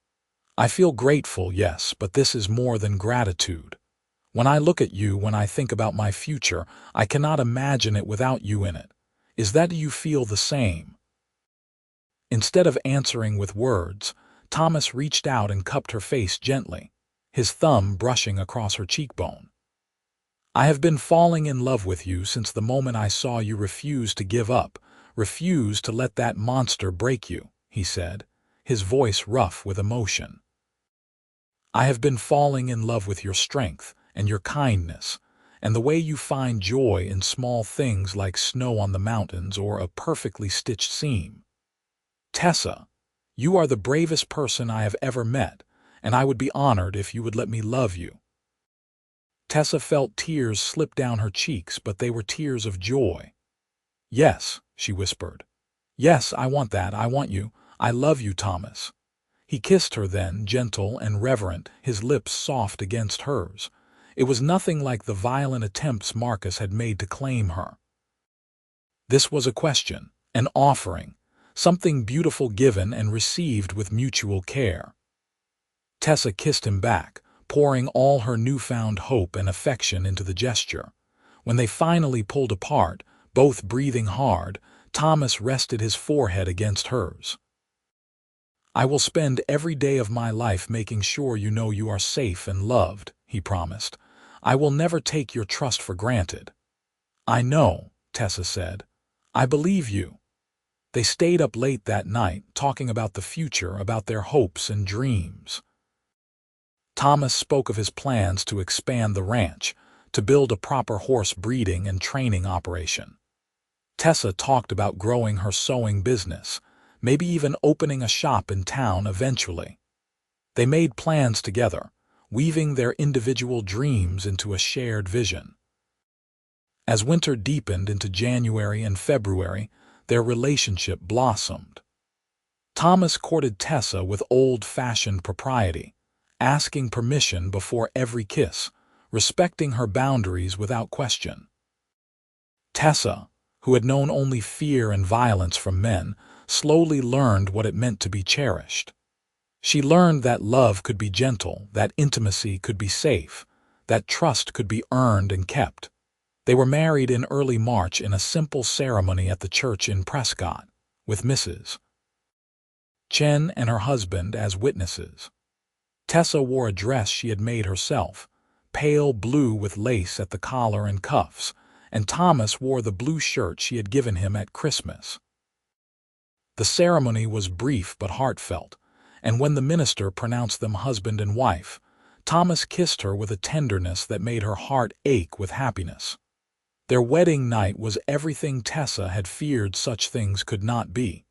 "I feel grateful, yes, but this is more than gratitude. When I look at you, when I think about my future, I cannot imagine it without you in it. Is that you feel the same?" Instead of answering with words, Thomas reached out and cupped her face gently, his thumb brushing across her cheekbone. "I have been falling in love with you since the moment I saw you refuse to give up, refuse to let that monster break you," he said, his voice rough with emotion. "I have been falling in love with your strength and your kindness, and the way you find joy in small things like snow on the mountains or a perfectly stitched seam. Tessa, you are the bravest person I have ever met, and I would be honored if you would let me love you." Tessa felt tears slip down her cheeks, but they were tears of joy. "Yes," she whispered. "Yes, I want that. I want you. I love you, Thomas." He kissed her then, gentle and reverent, his lips soft against hers. It was nothing like the violent attempts Marcus had made to claim her. This was a question, an offering, something beautiful given and received with mutual care. Tessa kissed him back, pouring all her newfound hope and affection into the gesture. When they finally pulled apart, both breathing hard, Thomas rested his forehead against hers. "I will spend every day of my life making sure you know you are safe and loved," he promised. "I will never take your trust for granted." "I know," Tessa said. "I believe you." They stayed up late that night, talking about the future, about their hopes and dreams. Thomas spoke of his plans to expand the ranch, to build a proper horse breeding and training operation. Tessa talked about growing her sewing business, maybe even opening a shop in town eventually. They made plans together, weaving their individual dreams into a shared vision. As winter deepened into January and February, their relationship blossomed. Thomas courted Tessa with old-fashioned propriety, asking permission before every kiss, respecting her boundaries without question. Tessa, who had known only fear and violence from men, slowly learned what it meant to be cherished. She learned that love could be gentle, that intimacy could be safe, that trust could be earned and kept. They were married in early March in a simple ceremony at the church in Prescott, with Mrs. Chen and her husband as witnesses. Tessa wore a dress she had made herself, pale blue with lace at the collar and cuffs, and Thomas wore the blue shirt she had given him at Christmas. The ceremony was brief but heartfelt, and when the minister pronounced them husband and wife, Thomas kissed her with a tenderness that made her heart ache with happiness. Their wedding night was everything Tessa had feared such things could not be: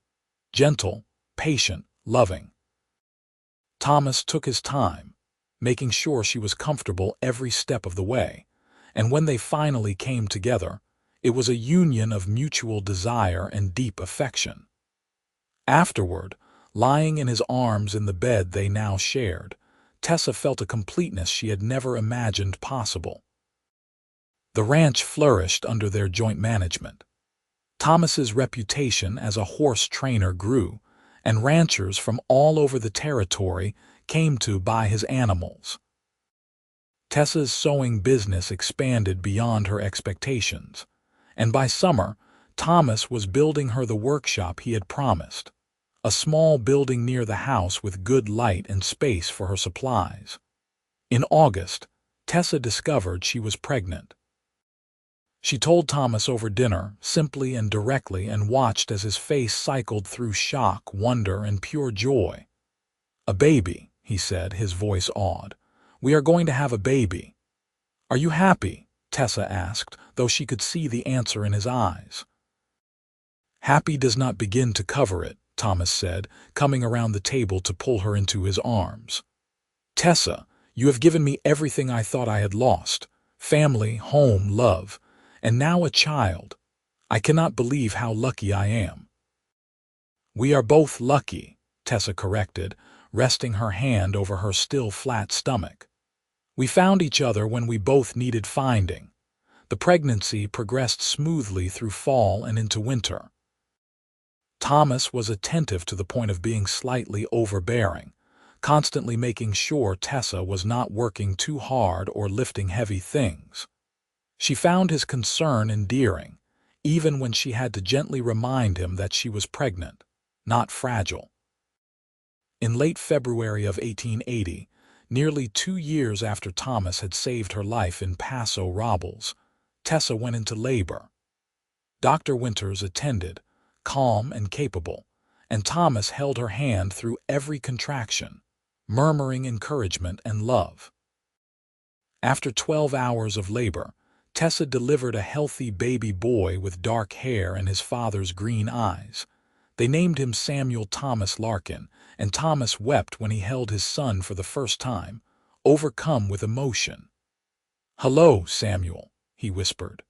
gentle, patient, loving. Thomas took his time, making sure she was comfortable every step of the way, and when they finally came together, it was a union of mutual desire and deep affection. Afterward, lying in his arms in the bed they now shared, Tessa felt a completeness she had never imagined possible. The ranch flourished under their joint management. Thomas's reputation as a horse trainer grew, and ranchers from all over the territory came to buy his animals. Tessa's sewing business expanded beyond her expectations, and by summer, Thomas was building her the workshop he had promised, a small building near the house with good light and space for her supplies. In August, Tessa discovered she was pregnant. She told Thomas over dinner, simply and directly, and watched as his face cycled through shock, wonder, and pure joy. "A baby," he said, his voice awed. "We are going to have a baby." "Are you happy?" Tessa asked, though she could see the answer in his eyes. "Happy does not begin to cover it," Thomas said, coming around the table to pull her into his arms. "Tessa, you have given me everything I thought I had lost: family, home, love, and now a child. I cannot believe how lucky I am." "We are both lucky," Tessa corrected, resting her hand over her still flat stomach. "We found each other when we both needed finding." The pregnancy progressed smoothly through fall and into winter. Thomas was attentive to the point of being slightly overbearing, constantly making sure Tessa was not working too hard or lifting heavy things. She found his concern endearing, even when she had to gently remind him that she was pregnant, not fragile. In late February of 1880, nearly 2 years after Thomas had saved her life in Paso Robles, Tessa went into labor. Dr. Winters attended, calm and capable, and Thomas held her hand through every contraction, murmuring encouragement and love. After 12 hours of labor, Tessa delivered a healthy baby boy with dark hair and his father's green eyes. They named him Samuel Thomas Larkin, and Thomas wept when he held his son for the first time, overcome with emotion. "Hello, Samuel," he whispered.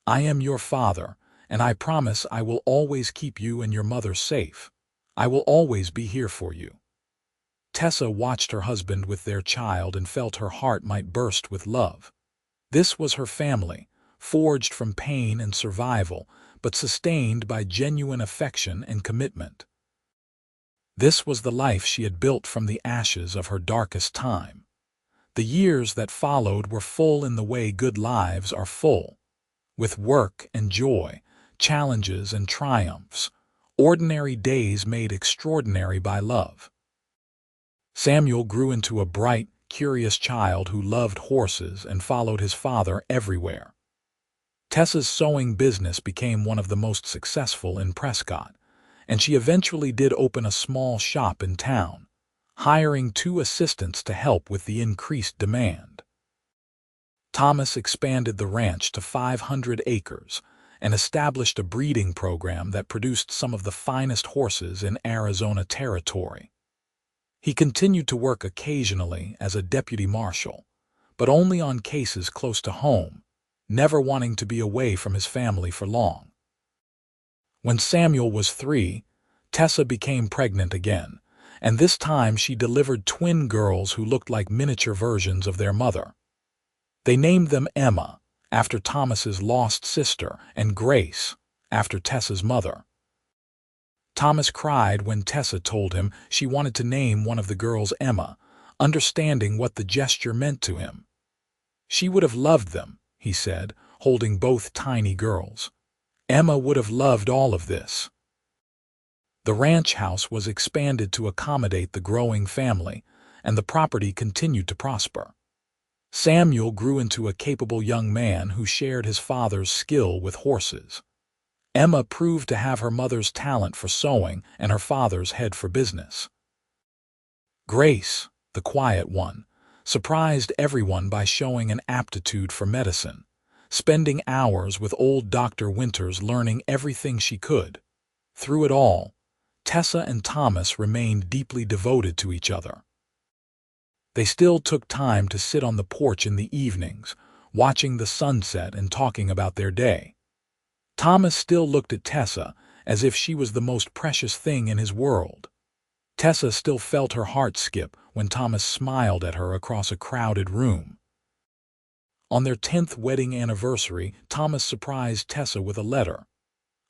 "I am your father, and I promise I will always keep you and your mother safe. I will always be here for you." Tessa watched her husband with their child and felt her heart might burst with love. This was her family, forged from pain and survival, but sustained by genuine affection and commitment. This was the life she had built from the ashes of her darkest time. The years that followed were full in the way good lives are full, with work and joy, challenges and triumphs, ordinary days made extraordinary by love. Samuel grew into a bright, curious child who loved horses and followed his father everywhere. Tessa's sewing business became one of the most successful in Prescott, and she eventually did open a small shop in town, hiring 2 assistants to help with the increased demand. Thomas expanded the ranch to 500 acres and established a breeding program that produced some of the finest horses in Arizona territory. He continued to work occasionally as a deputy marshal, but only on cases close to home, never wanting to be away from his family for long. When Samuel was 3, Tessa became pregnant again, and this time she delivered twin girls who looked like miniature versions of their mother. They named them Emma, after Thomas's lost sister, and Grace, after Tessa's mother. Thomas cried when Tessa told him she wanted to name one of the girls Emma, understanding what the gesture meant to him. She would have loved them, he said, holding both tiny girls. Emma would have loved all of this. The ranch house was expanded to accommodate the growing family, and the property continued to prosper. Samuel grew into a capable young man who shared his father's skill with horses. Emma proved to have her mother's talent for sewing and her father's head for business. Grace, the quiet one, surprised everyone by showing an aptitude for medicine, spending hours with old Dr. Winters learning everything she could. Through it all, Tessa and Thomas remained deeply devoted to each other. They still took time to sit on the porch in the evenings, watching the sunset and talking about their day. Thomas still looked at Tessa as if she was the most precious thing in his world. Tessa still felt her heart skip when Thomas smiled at her across a crowded room. On their 10th wedding anniversary, Thomas surprised Tessa with a letter.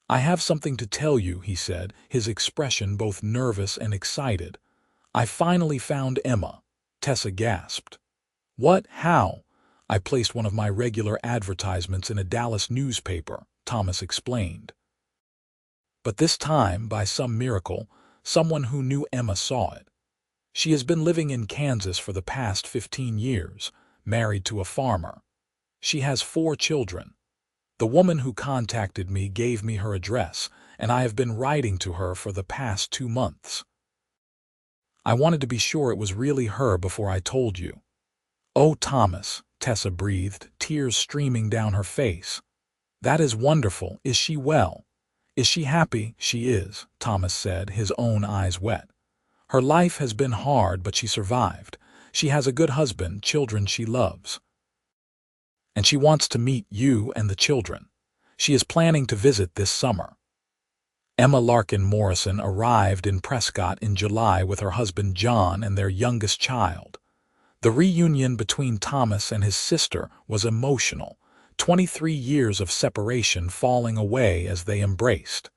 "I have something to tell you," he said, his expression both nervous and excited. "I finally found Emma." Tessa gasped. "What? How?" "I placed one of my regular advertisements in a Dallas newspaper," Thomas explained. But this time, by some miracle, someone who knew Emma saw it. She has been living in Kansas for the past 15 years, married to a farmer. She has 4 children. The woman who contacted me gave me her address, and I have been writing to her for the past 2 months. I wanted to be sure it was really her before I told you." "Oh, Thomas," Tessa breathed, tears streaming down her face. "That is wonderful. Is she well?" "Is she happy?" "She is," Thomas said, his own eyes wet. "Her life has been hard, but she survived. She has a good husband, children she loves. And she wants to meet you and the children. She is planning to visit this summer." Emma Larkin Morrison arrived in Prescott in July with her husband John and their youngest child. The reunion between Thomas and his sister was emotional, 23 years of separation falling away as they embraced.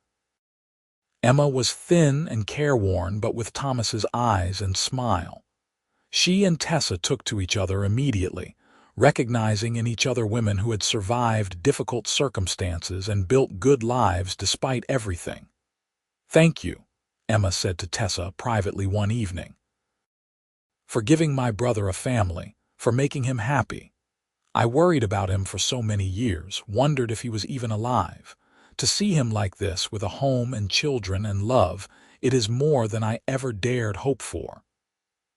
Emma was thin and careworn, but with Thomas's eyes and smile. She and Tessa took to each other immediately, recognizing in each other women who had survived difficult circumstances and built good lives despite everything. "Thank you," Emma said to Tessa privately one evening, "for giving my brother a family, for making him happy. I worried about him for so many years, wondered if he was even alive. To see him like this, with a home and children and love, it is more than I ever dared hope for."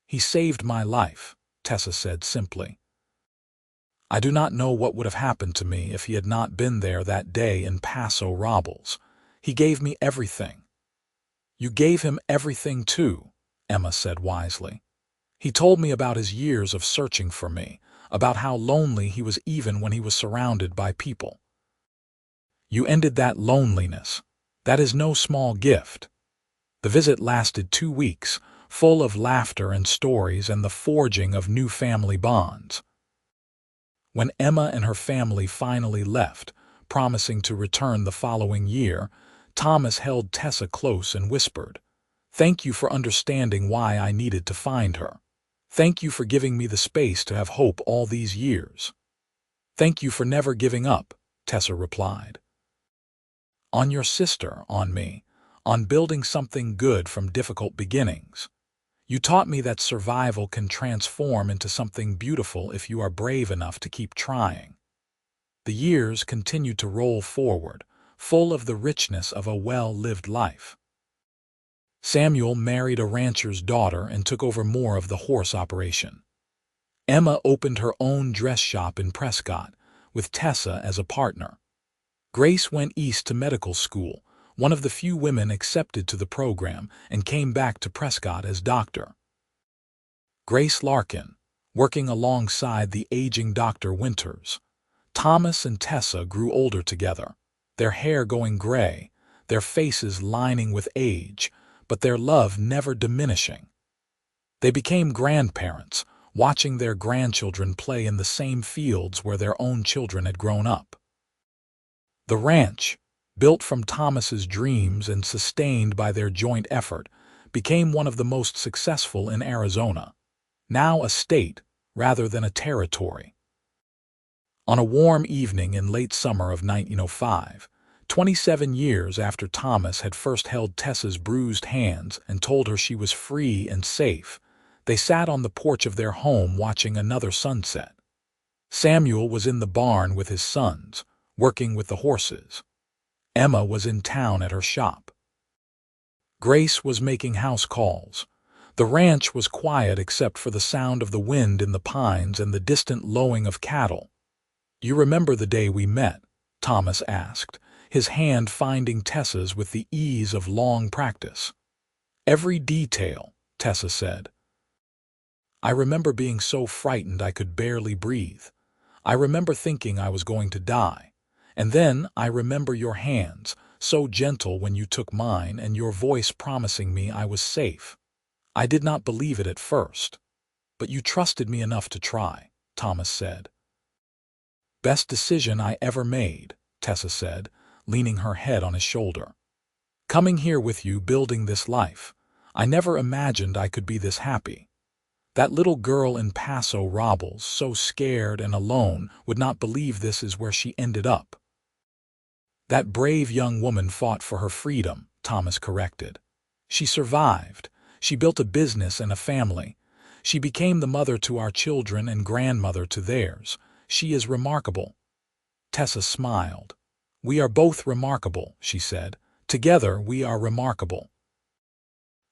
"He saved my life," Tessa said simply. "I do not know what would have happened to me if he had not been there that day in Paso Robles. He gave me everything." "You gave him everything too," Emma said wisely. "He told me about his years of searching for me, about how lonely he was even when he was surrounded by people. You ended that loneliness. That is no small gift." The visit lasted 2 weeks, full of laughter and stories and the forging of new family bonds. When Emma and her family finally left, promising to return the following year, Thomas held Tessa close and whispered, "Thank you for understanding why I needed to find her. Thank you for giving me the space to have hope all these years." "Thank you for never giving up," Tessa replied. "On your sister, on me, on building something good from difficult beginnings. You taught me that survival can transform into something beautiful if you are brave enough to keep trying." The years continued to roll forward, full of the richness of a well-lived life. Samuel married a rancher's daughter and took over more of the horse operation. Emma opened her own dress shop in Prescott, with Tessa as a partner. Grace went east to medical school, one of the few women accepted to the program, and came back to Prescott as doctor. Grace Larkin, working alongside the aging Dr. Winters. Thomas and Tessa grew older together, their hair going gray, their faces lining with age, but their love never diminishing. They became grandparents, watching their grandchildren play in the same fields where their own children had grown up. The ranch, built from Thomas's dreams and sustained by their joint effort, became one of the most successful in Arizona, now a state rather than a territory. On a warm evening in late summer of 1905, 27 years after Thomas had first held Tessa's bruised hands and told her she was free and safe, they sat on the porch of their home watching another sunset. Samuel was in the barn with his sons, working with the horses. Emma was in town at her shop. Grace was making house calls. The ranch was quiet except for the sound of the wind in the pines and the distant lowing of cattle. "You remember the day we met?" Thomas asked, his hand finding Tessa's with the ease of long practice. "Every detail," Tessa said. "I remember being so frightened I could barely breathe. I remember thinking I was going to die. And then I remember your hands, so gentle when you took mine, and your voice promising me I was safe. I did not believe it at first. But you trusted me enough to try," Thomas said. "Best decision I ever made," Tessa said, leaning her head on his shoulder. "Coming here with you, building this life. I never imagined I could be this happy. That little girl in Paso Robles, so scared and alone, would not believe this is where she ended up." "That brave young woman fought for her freedom," Thomas corrected. "She survived. She built a business and a family. She became the mother to our children and grandmother to theirs. She is remarkable." Tessa smiled. "We are both remarkable," she said. "Together we are remarkable."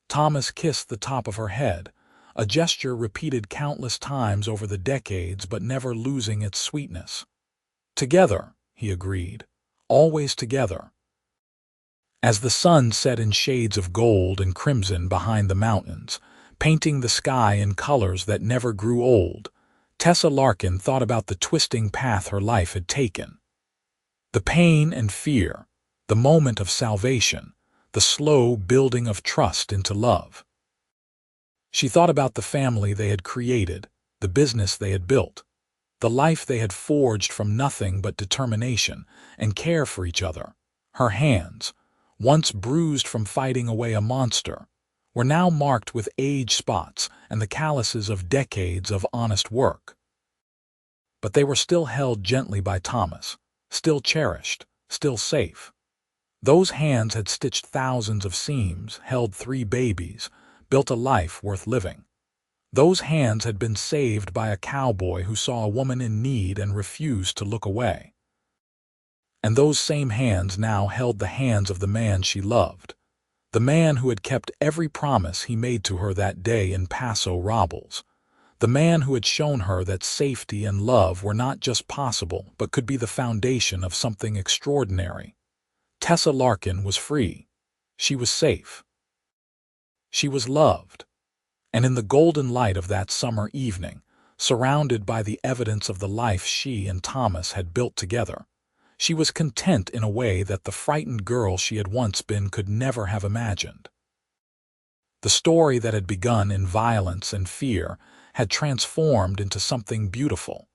Thomas kissed the top of her head, a gesture repeated countless times over the decades but never losing its sweetness. "Together," he agreed. "Always together." As the sun set in shades of gold and crimson behind the mountains, painting the sky in colors that never grew old, Tessa Larkin thought about the twisting path her life had taken. The pain and fear, the moment of salvation, the slow building of trust into love. She thought about the family they had created, the business they had built, the life they had forged from nothing but determination and care for each other. Her hands, once bruised from fighting away a monster, were now marked with age spots and the calluses of decades of honest work. But they were still held gently by Thomas, still cherished, still safe. Those hands had stitched thousands of seams, held 3 babies, built a life worth living. Those hands had been saved by a cowboy who saw a woman in need and refused to look away. And those same hands now held the hands of the man she loved, the man who had kept every promise he made to her that day in Paso Robles, the man who had shown her that safety and love were not just possible but could be the foundation of something extraordinary. Tessa Larkin was free. She was safe. She was loved. And in the golden light of that summer evening, surrounded by the evidence of the life she and Thomas had built together, she was content in a way that the frightened girl she had once been could never have imagined. The story that had begun in violence and fear had transformed into something beautiful.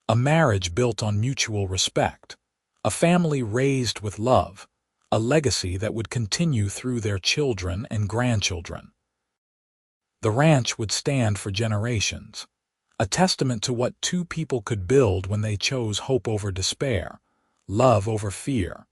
A marriage built on mutual respect, a family raised with love, a legacy that would continue through their children and grandchildren. The ranch would stand for generations, a testament to what 2 people could build when they chose hope over despair, love over fear.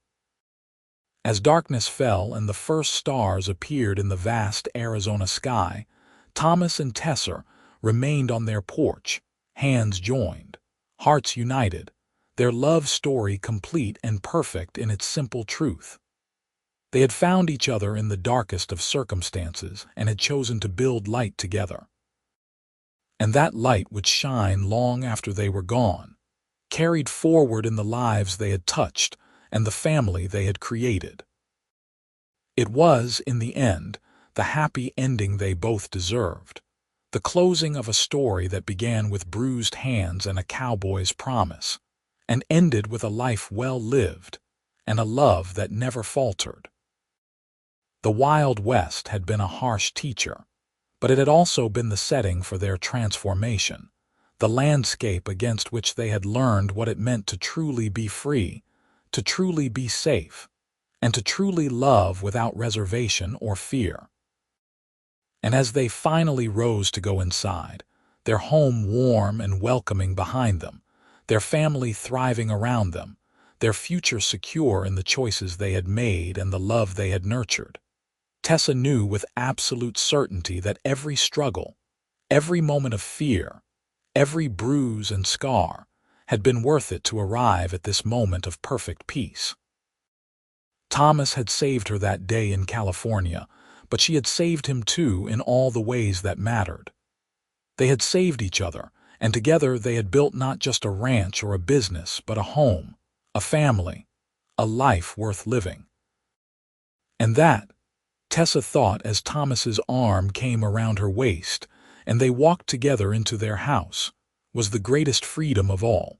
As darkness fell and the first stars appeared in the vast Arizona sky, Thomas and Tessa remained on their porch, hands joined, hearts united, their love story complete and perfect in its simple truth. They had found each other in the darkest of circumstances and had chosen to build light together. And that light would shine long after they were gone, carried forward in the lives they had touched and the family they had created. It was, in the end, the happy ending they both deserved, the closing of a story that began with bruised hands and a cowboy's promise, and ended with a life well lived and a love that never faltered. The Wild West had been a harsh teacher, but it had also been the setting for their transformation, the landscape against which they had learned what it meant to truly be free, to truly be safe, and to truly love without reservation or fear. And as they finally rose to go inside, their home warm and welcoming behind them, their family thriving around them, their future secure in the choices they had made and the love they had nurtured, Tessa knew with absolute certainty that every struggle, every moment of fear, every bruise and scar had been worth it to arrive at this moment of perfect peace. Thomas had saved her that day in California, but she had saved him too in all the ways that mattered. They had saved each other, and together they had built not just a ranch or a business, but a home, a family, a life worth living. And that, Tessa thought as Thomas's arm came around her waist and they walked together into their house, was the greatest freedom of all.